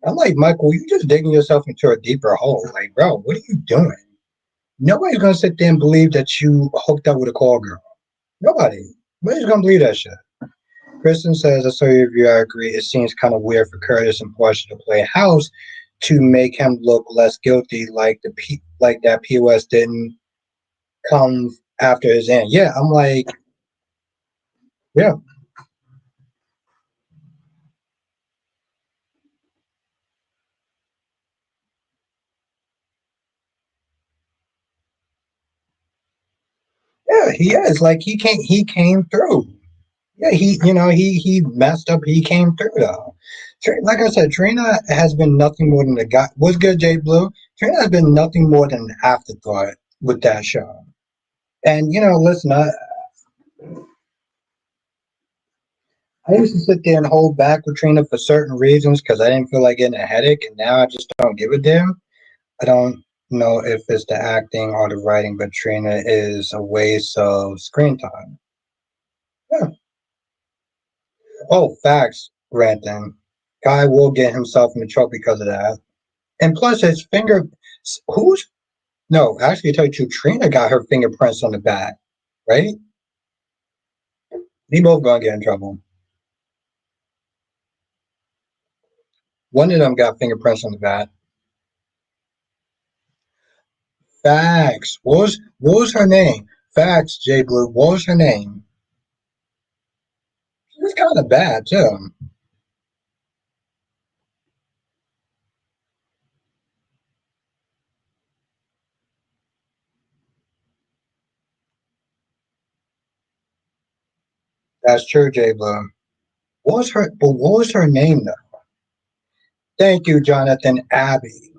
I'm like, Michael, you just digging yourself into a deeper hole. Like, bro, what are you doing? Nobody's gonna sit there and believe that you hooked up with a call girl. Nobody. Nobody's gonna believe that shit. Kristen says, I saw your review, I agree. It seems kind of weird for Curtis and Portia to play house to make him look less guilty, like that POS didn't come after his end. Yeah, I'm like, yeah, yeah, he is. Like he came through. Yeah, he messed up. He came through though. Like I said, Trina has been nothing more than a guy. What's good, Jay Blue? Trina has been nothing more than an afterthought with that show. And listen, I used to sit there and hold back with Trina for certain reasons because I didn't feel like getting a headache, and now I just don't give a damn. I don't know if it's the acting or the writing, but Trina is a waste of screen time. Yeah. Oh, facts, ranting. Guy will get himself in trouble because of that. And plus, his finger. Who's. No, actually, to tell you the truth, Trina got her fingerprints on the bat, right? They both gonna get in trouble. One of them got fingerprints on the bat. Facts. What was her name? Facts, J Blue. What was her name? She was kind of bad too. That's true, J Blue. What was her name though? Thank you, Jonathan Abbey.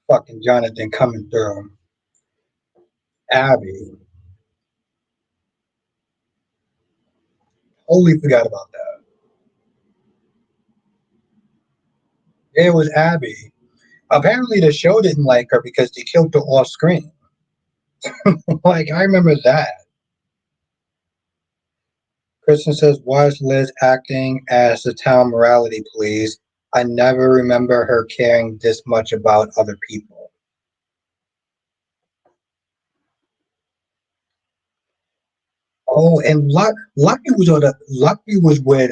Fucking Jonathan coming through. Abby. Totally forgot about that. It was Abby. Apparently, the show didn't like her because they killed her off screen. Like, I remember that. Kristen says, why is Liz acting as the town morality police? I never remember her caring this much about other people. Oh, and Lucky was with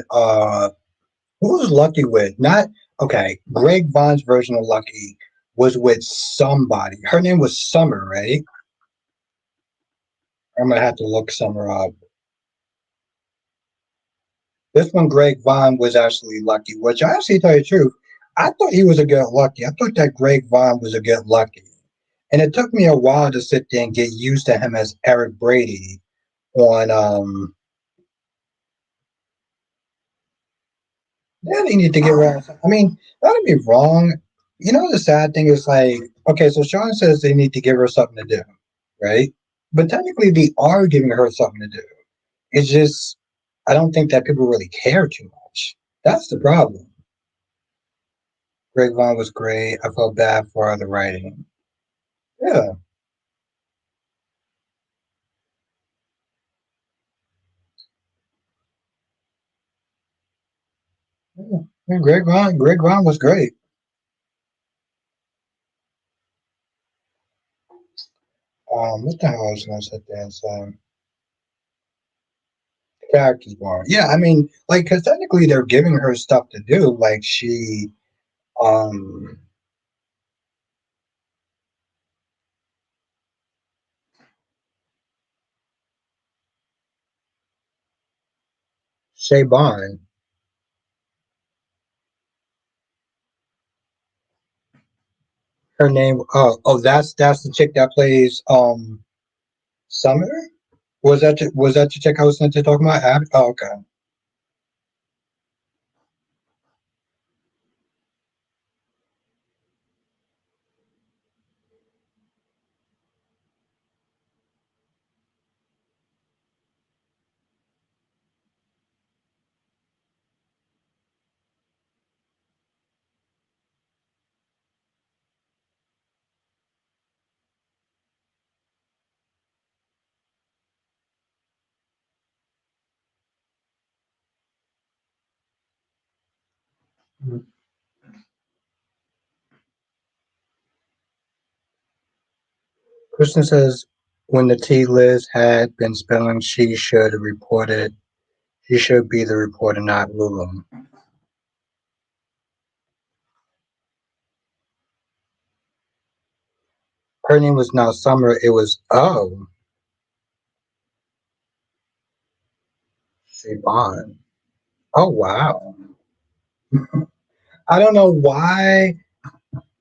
who was Lucky with? Not okay. Greg Vaughn's version of Lucky was with somebody. Her name was Summer, right? I'm gonna have to look Summer up. This one, Greg Vaughn was actually Lucky, which I actually tell you the truth, I thought he was a good Lucky. I thought that Greg Vaughn was a good Lucky. And it took me a while to sit there and get used to him as Eric Brady on yeah, they need to get rid of I mean, don't get me wrong. You know the sad thing is like, okay, so Sean says they need to give her something to do, right? But technically they are giving her something to do. It's just I don't think that people really care too much. That's the problem. Greg Vaughn was great. I felt bad for the writing. Yeah, yeah. Yeah, Greg Vaughn was great. What the hell I was gonna sit there and say? Characters bar. Yeah, I mean, like, because technically they're giving her stuff to do. Like um, Shay Bond. Her name. Oh, that's the chick that plays Summer. Was that the chick I was to talk about? Oh, okay. Kristen says when the tea Liz had been spilling, she should have reported. She should be the reporter, not Lulu. Her name was not Summer. It was Siobhan. Oh wow. I don't know why.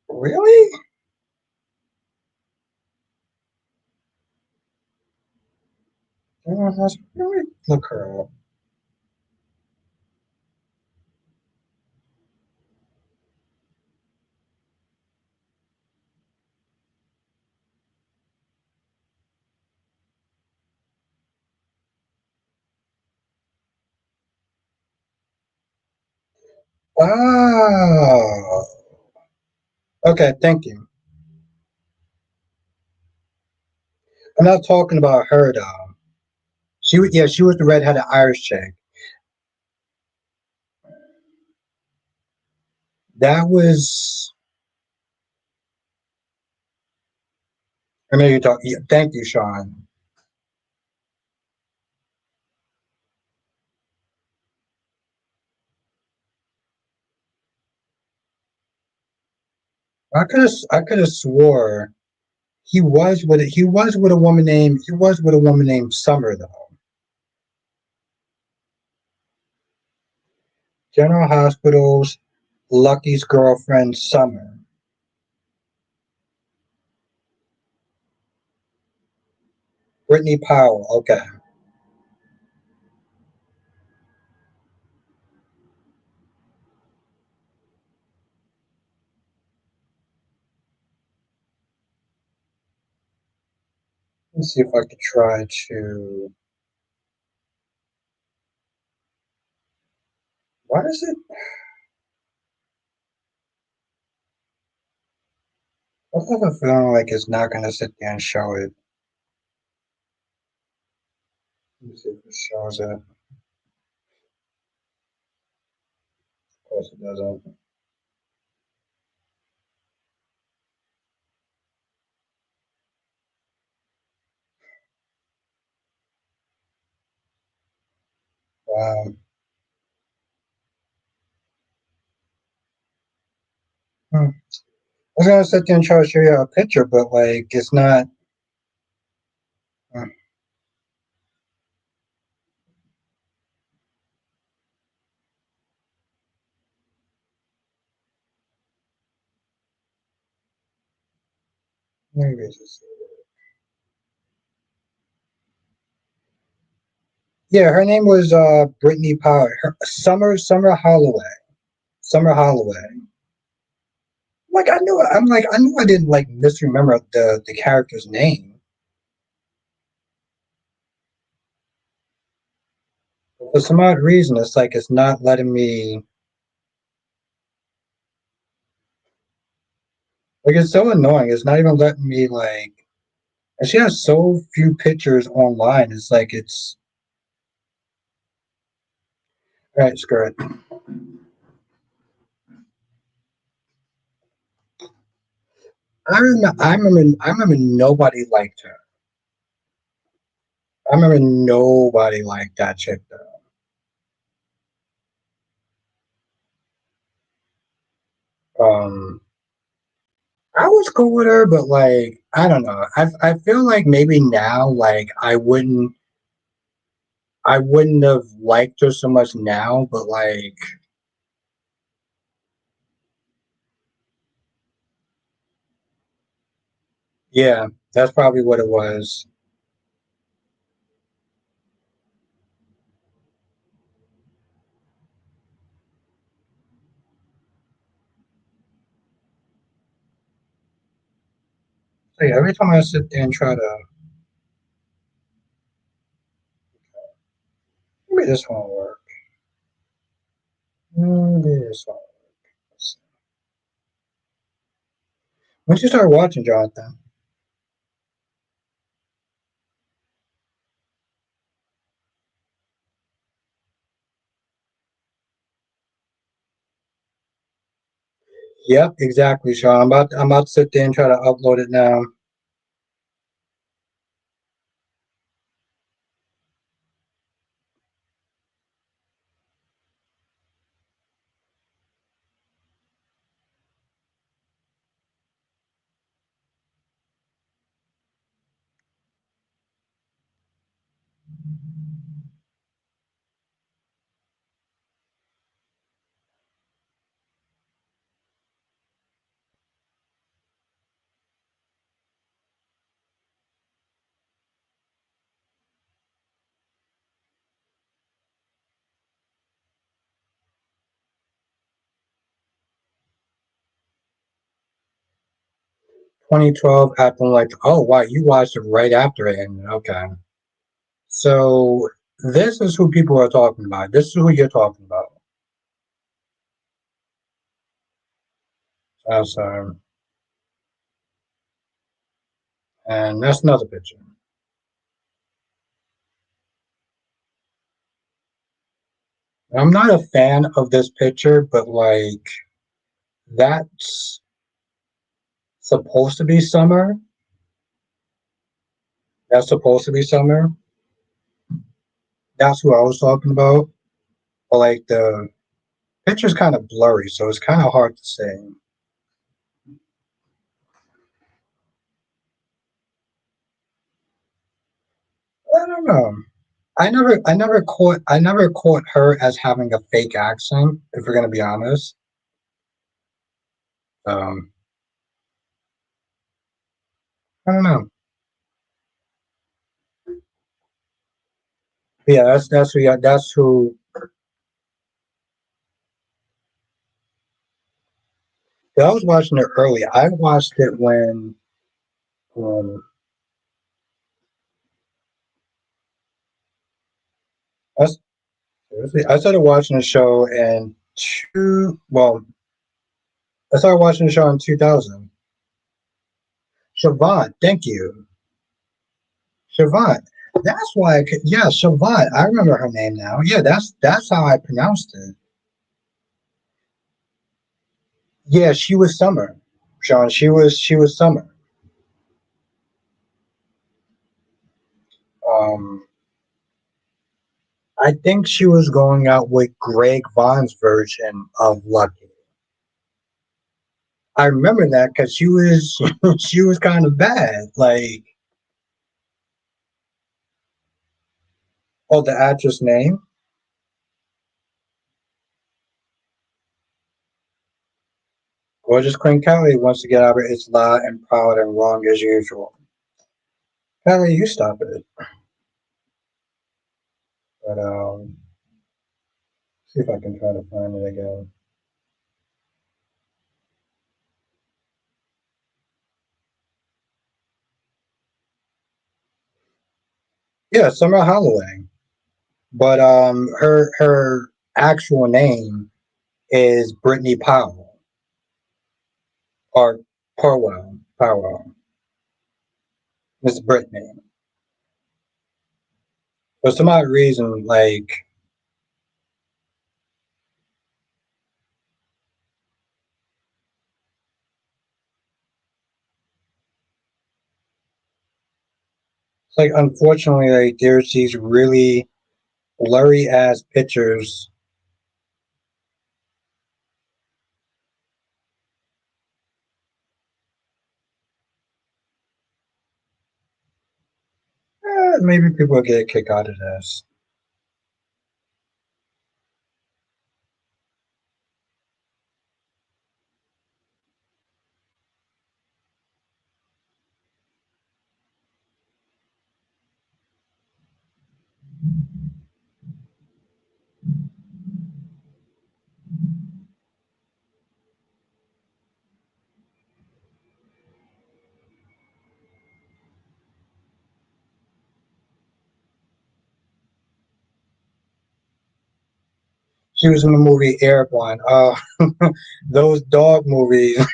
Really? Really? Look her up. Oh. Okay, thank you. I'm not talking about her though. Yeah, she was the redheaded Irish chick. That was. I know you talk. Yeah, thank you, Sean. I could have swore he was with a woman named Summer though. General Hospital's Lucky's girlfriend Summer. Brittany Powell. Okay. Let's see if I could try to. Why is it? I have a feeling like it's not gonna sit there and show it. Let me see if it shows it. Of course it doesn't. Wow. Hmm. I was gonna sit there and try to show you a picture, but like it's not. Maybe it's just, yeah, her name was Brittany Power. Summer Holloway. Summer Holloway. Like I knew I knew I didn't like misremember the character's name. For some odd reason, it's like it's not letting me. Like it's so annoying. It's not even letting me like. And she has so few pictures online. It's like it's all right. Screw it. I remember nobody liked her. I remember nobody liked that chick though. I was cool with her, but like I don't know. I feel like maybe now like I wouldn't have liked her so much now, but like yeah, that's probably what it was. So yeah, every time I sit there and try to maybe this won't work. Maybe this won't work. Once you start watching Jonathan. Yep, exactly, Sean. I'm about to sit there and try to upload it now. 2012 acting like oh wow, you watched it right after it ended. Okay. So this is who people are talking about. This is who you're talking about. That's and that's another picture. I'm not a fan of this picture, but like that's supposed to be summer. That's supposed to be summer. That's who I was talking about. But like the picture's kind of blurry, so it's kind of hard to say. I don't know. I never caught her as having a fake accent. If we're gonna be honest, um, I don't know. But yeah, that's who. Yeah, I was watching it early. I watched it when um, I, seriously, I started watching the show in I started watching the show in 2000. Siobhan, thank you. Siobhan. That's why yeah, Siobhan. I remember her name now. Yeah, that's how I pronounced it. Yeah, she was Summer. Sean, she was Summer. Um, I think she was going out with Greg Vaughn's version of Lucky. I remember that because she was she was kind of bad. Like, oh, the actress name. Gorgeous Queen Kelly wants to get out of it. It's loud and proud and wrong as usual. Kelly, you stop it. But see if I can try to find it again. Yeah, Summer Holloway. But her actual name is Brittany Powell or Powell. Miss Brittany. For some odd reason, like it's like unfortunately, like there's these really blurry ass pictures. Maybe people get a kick out of this. She was in the movie Airborne. Those dog movies.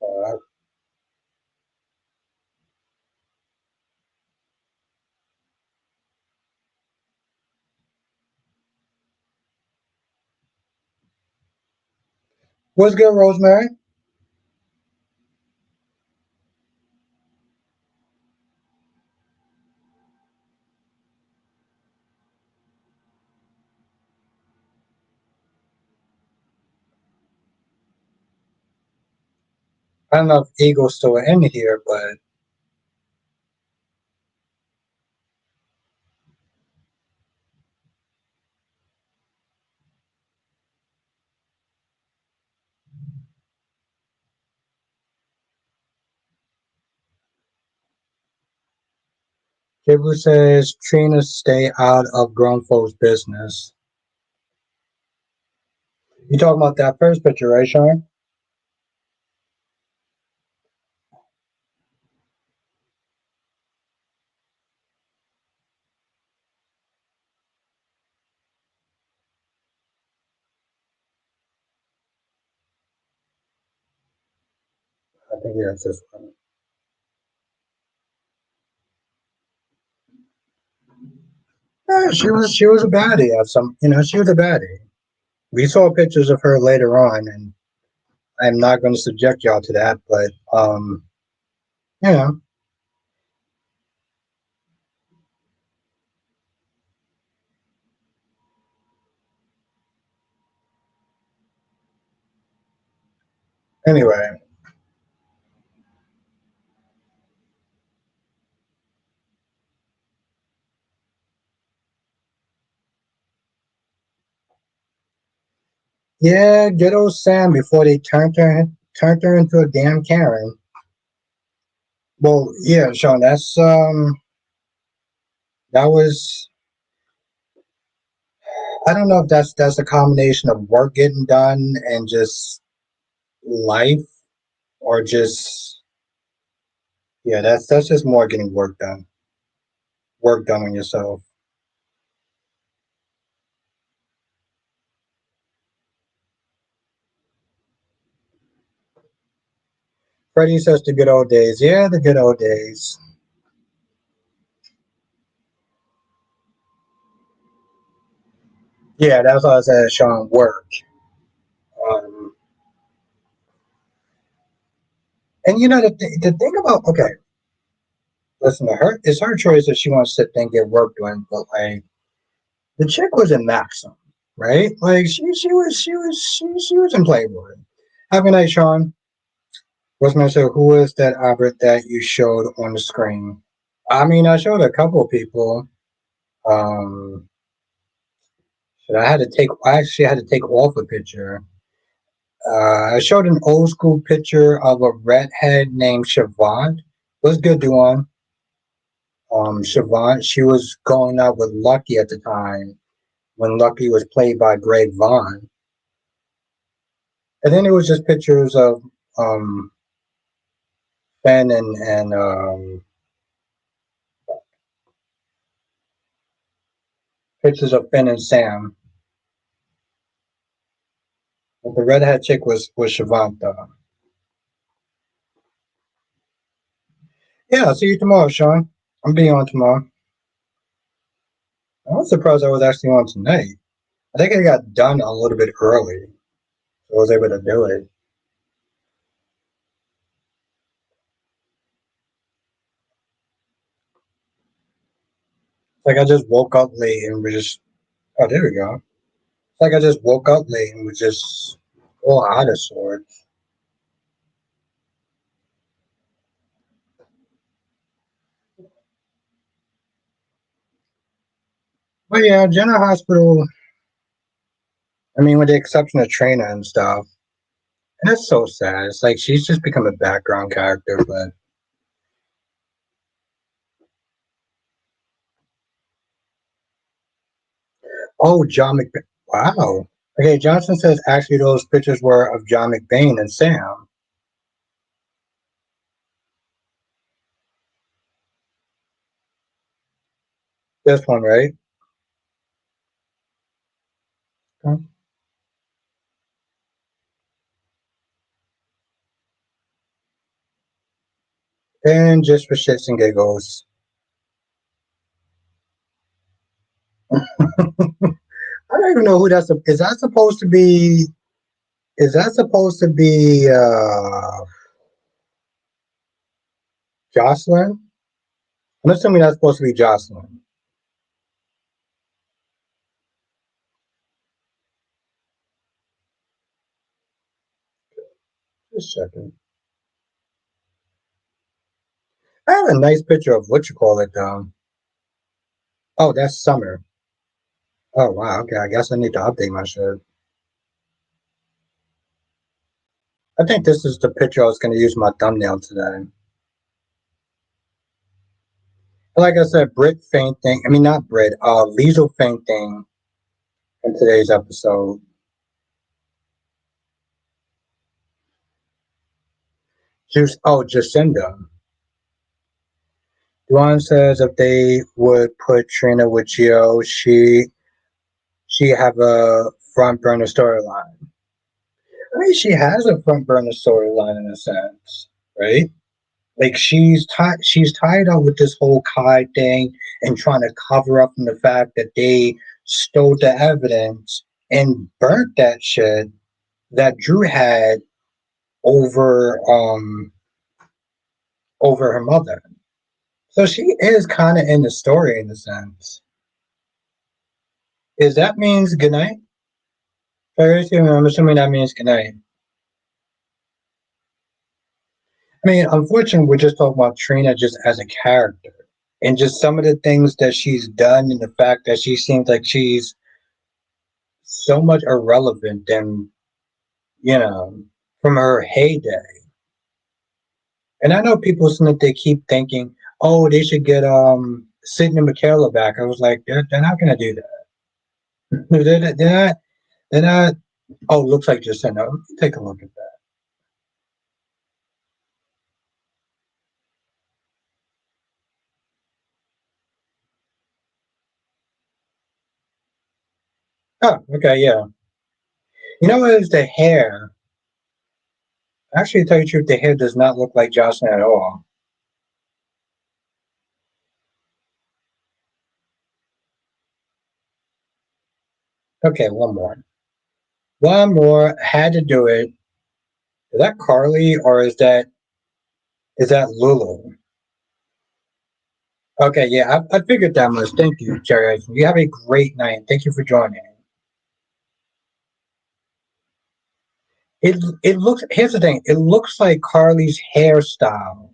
Uh, what's good, Rosemary? I don't know if Eagle's still in here, but Kibble says Trina stay out of grown folks' business. You talking about that first picture, right, Sean? I think yeah, it's this one. Yeah, she was a baddie at some she was a baddie. We saw pictures of her later on, and I'm not going to subject y'all to that, but you know, anyway, Yeah, good old Sam before they turned her into a damn Karen. Well, yeah, Sean, that was I don't know if that's a combination of work getting done and just life or just yeah, that's just more getting work done on yourself. Freddie says the good old days. Yeah, the good old days. Yeah, that's what I said, Sean. Work. Um, and you know the thing about okay, listen to her. It's her choice if she wants to think get work done, but like the chick was in Maxim, right? Like she was in Playboy. Have a night, Sean. What's my say? Who is that Albert that you showed on the screen? I mean, I showed a couple people. Um, I actually had to take off a picture. I showed an old school picture of a redhead named Siobhan. What's good, Duan? Siobhan, she was going out with Lucky at the time when Lucky was played by Greg Vaughn. And then it was just pictures of um, Finn and pictures of Finn and Sam. But the redhead chick was Shavanta. Yeah, I'll see you tomorrow, Sean. I'm being on tomorrow. I was surprised I was actually on tonight. I think I got done a little bit early, so I was able to do it. Like I just woke up late and was just oh there we go. It's like I just woke up late and was just all out of sorts. But yeah, General Hospital. I mean, with the exception of Trina and stuff, and it's so sad. It's like she's just become a background character. But oh, John McBain. Wow. Okay, Johnson says actually those pictures were of John McBain and Sam. This one, right? Okay. And just for shits and giggles, I don't even know who that's. Is that supposed to be? Is that supposed to be Jocelyn? I'm assuming that's supposed to be Jocelyn. Just checking. I have a nice picture of what you call it. Oh, that's Summer. Oh wow. Okay, I guess I need to update my shit. I think this is the picture I was going to use my thumbnail today. Like I said, Brit fainting. I mean, not Brit. Liesel fainting in today's episode. Just Jacinda. Duan says if they would put Trina with Gio, she have a front burner storyline. I mean, she has a front burner storyline in a sense, right? Like she's tied up with this whole Kai thing and trying to cover up from the fact that they stole the evidence and burnt that shit that Drew had over over her mother. So she is kind of in the story in a sense. Is that means goodnight? I'm assuming that means goodnight. I mean, unfortunately, we're just talking about Trina just as a character and just some of the things that she's done and the fact that she seems like she's so much irrelevant than, you know, from her heyday. And I know people they keep thinking, oh, they should get Sidney Michaela back. I was like, they're not gonna do that. They're not. Oh, looks like just sent out. Let me take a look at that. Oh, okay, yeah. You know what is the hair? Actually, to tell you the truth, the hair does not look like Jocelyn at all. Okay, one more. One more. Had to do it. Is that Carly or is that Lulu? Okay, yeah, I figured that much. Thank you, Jerry. You have a great night. Thank you for joining. It looks. Here's the thing. It looks like Carly's hairstyle,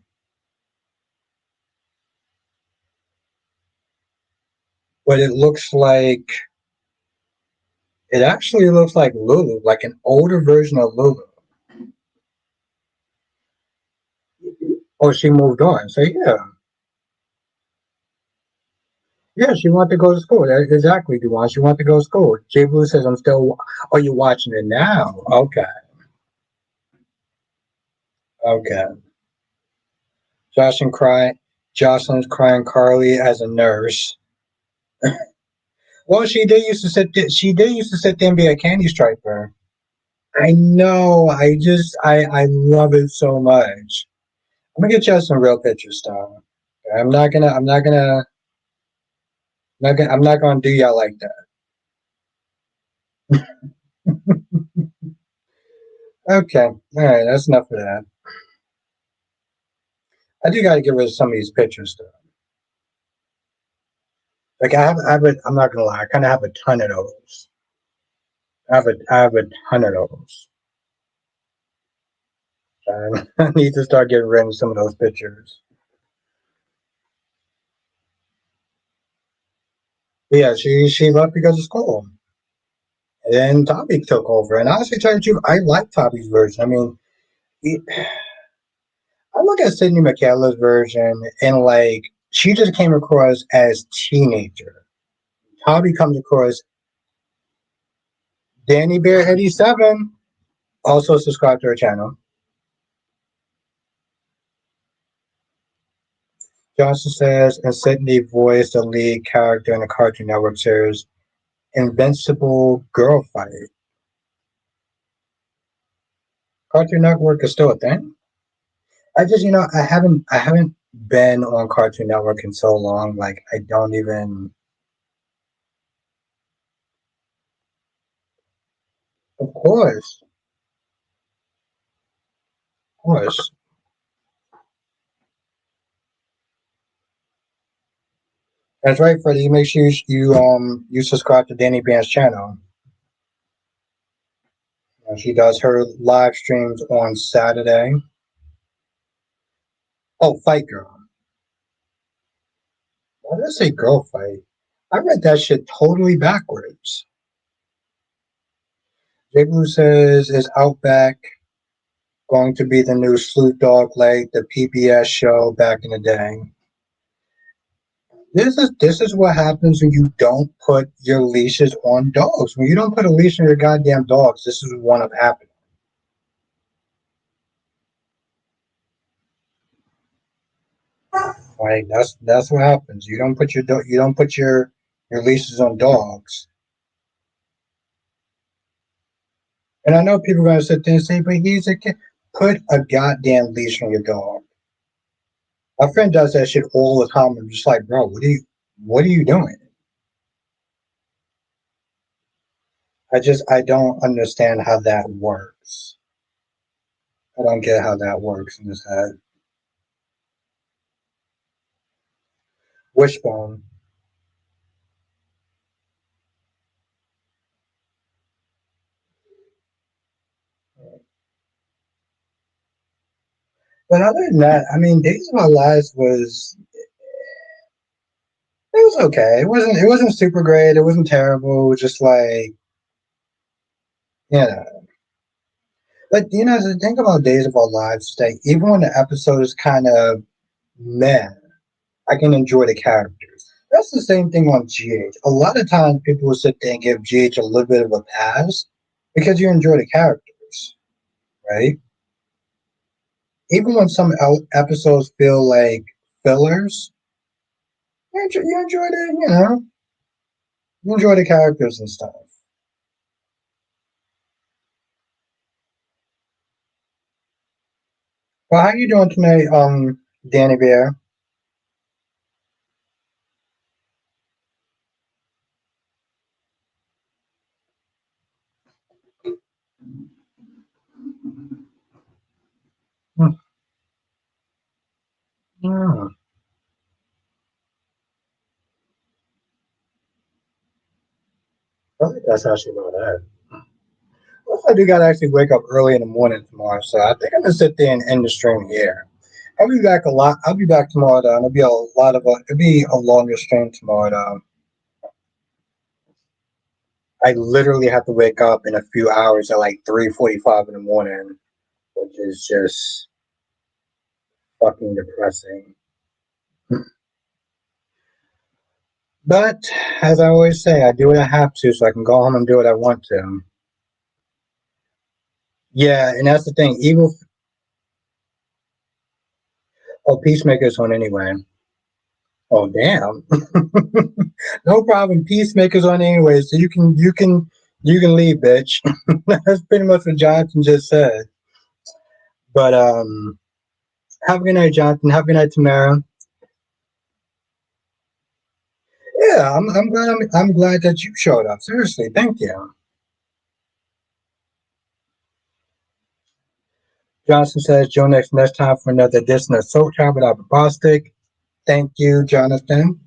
but it looks like it actually looks like Lulu, like an older version of Lulu. Oh, she moved on. So yeah, yeah, she wanted to go to school. Exactly, Duane. She wanted to go to school. Jay Blue says, "I'm still." Are you watching it now? Okay, okay. Josh and cry. Jocelyn's crying Carly as a nurse. Well, she did used to sit. She did used to sit there and be a candy striper. I know. I love it so much. I'm gonna get you some real pictures, though. I'm not gonna do y'all like that. Okay, all right, that's enough of that. I do gotta get rid of some of these pictures, though. Like I'm not gonna lie, I kind of have a ton of those. I have a ton of those. I need to start getting rid of some of those pictures. But yeah, she left because of school. And then Tommy took over. And honestly, tell you the truth, I like Tommy's version. I mean, he, I look at Sydney Michaela's version and like she just came across as teenager. Tommy comes across Danny Bear 87. Also subscribe to her channel. Johnson says, and Sydney voiced the lead character in the Cartoon Network series Invincible Girl Fight. Cartoon Network is still a thing. I just, I haven't been on Cartoon Network in so long. Like, I don't even. Of course, of course. That's right, Freddie. Make sure you subscribe to Danny Band's channel. She does her live streams on Saturday. Oh, Fight Girl. Why did I say Girl Fight? I read that shit totally backwards. J Blue says, is Outback going to be the new Sleuth Dog like the PBS show back in the day? This is what happens when you don't put your leashes on dogs. When you don't put a leash on your goddamn dogs, this is what up happening. Like that's what happens. You don't put your leashes on dogs. And I know people are gonna sit there and say, but he's a kid. Put a goddamn leash on your dog. My friend does that shit all the time. I'm just like, bro, what are you doing? I don't understand how that works. I don't get how that works in this head. Wishbone. But other than that, I mean, Days of Our Lives was it was okay. It wasn't super great. It wasn't terrible. It was just like Yeah. But the thing about Days of Our Lives is that even when the episode is kind of meh, I can enjoy the characters. That's the same thing on GH. A lot of times people will sit there and give GH a little bit of a pass because you enjoy the characters, right? Even when some episodes feel like fillers, you enjoy you enjoy the characters and stuff. Well, how you doing tonight, Danny Bear? Hmm. Hmm. I think that's actually about it. Well, I do gotta actually wake up early in the morning tomorrow, so I think I'm gonna sit there and end the stream here. I'll be back a lot. I'll be back tomorrow, though. And it'll be a lot of it'll be a longer stream tomorrow, though. I literally have to wake up in a few hours at like 3:45 in the morning, which is just fucking depressing. But as I always say, I do what I have to, so I can go home and do what I want to. Yeah, and that's the thing. Evil. Oh, Peacemaker's on anyway. Oh, damn. No problem. Peacemaker's on anyway, so you can leave, bitch. That's pretty much what Jonathan just said. But have a good night, Jonathan. Have a good night, Tamara. Yeah, I'm glad that you showed up. Seriously, thank you. Jonathan says, join us next time for another edition of Soul Child without the Bostic. Thank you, Jonathan.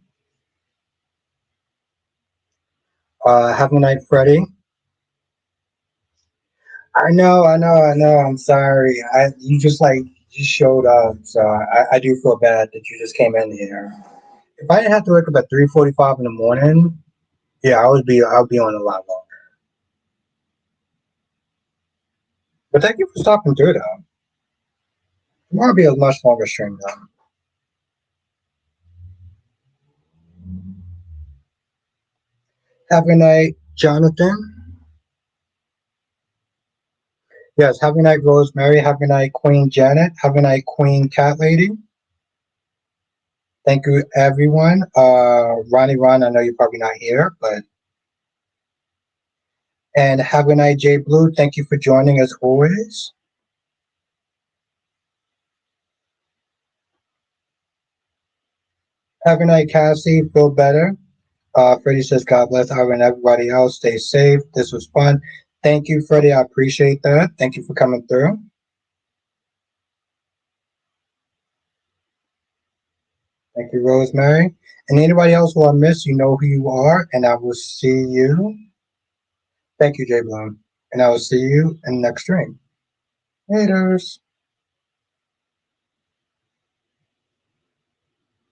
Have a good night, Freddie. I know. I'm sorry. You just just showed up, so I do feel bad that you just came in here. If I didn't have to wake up at 3:45 in the morning, yeah, I'll be on a lot longer. But thank you for stopping through, though. Tomorrow will be a much longer stream, though. Have a good night, Jonathan. Yes, have a good night, Rosemary. Have a good night, Queen Janet. Have a good night, Queen Cat Lady. Thank you, everyone. Ronnie Ron, I know you're probably not here, but and have a good night, Jay Blue. Thank you for joining as always. Have a good night, Cassie. Feel better. Freddie says, God bless Ira and everybody else. Stay safe. This was fun. Thank you, Freddie. I appreciate that. Thank you for coming through. Thank you, Rosemary. And anybody else who I missed, you know who you are. And I will see you. Thank you, Jay Bloom. And I will see you in the next stream. Laters.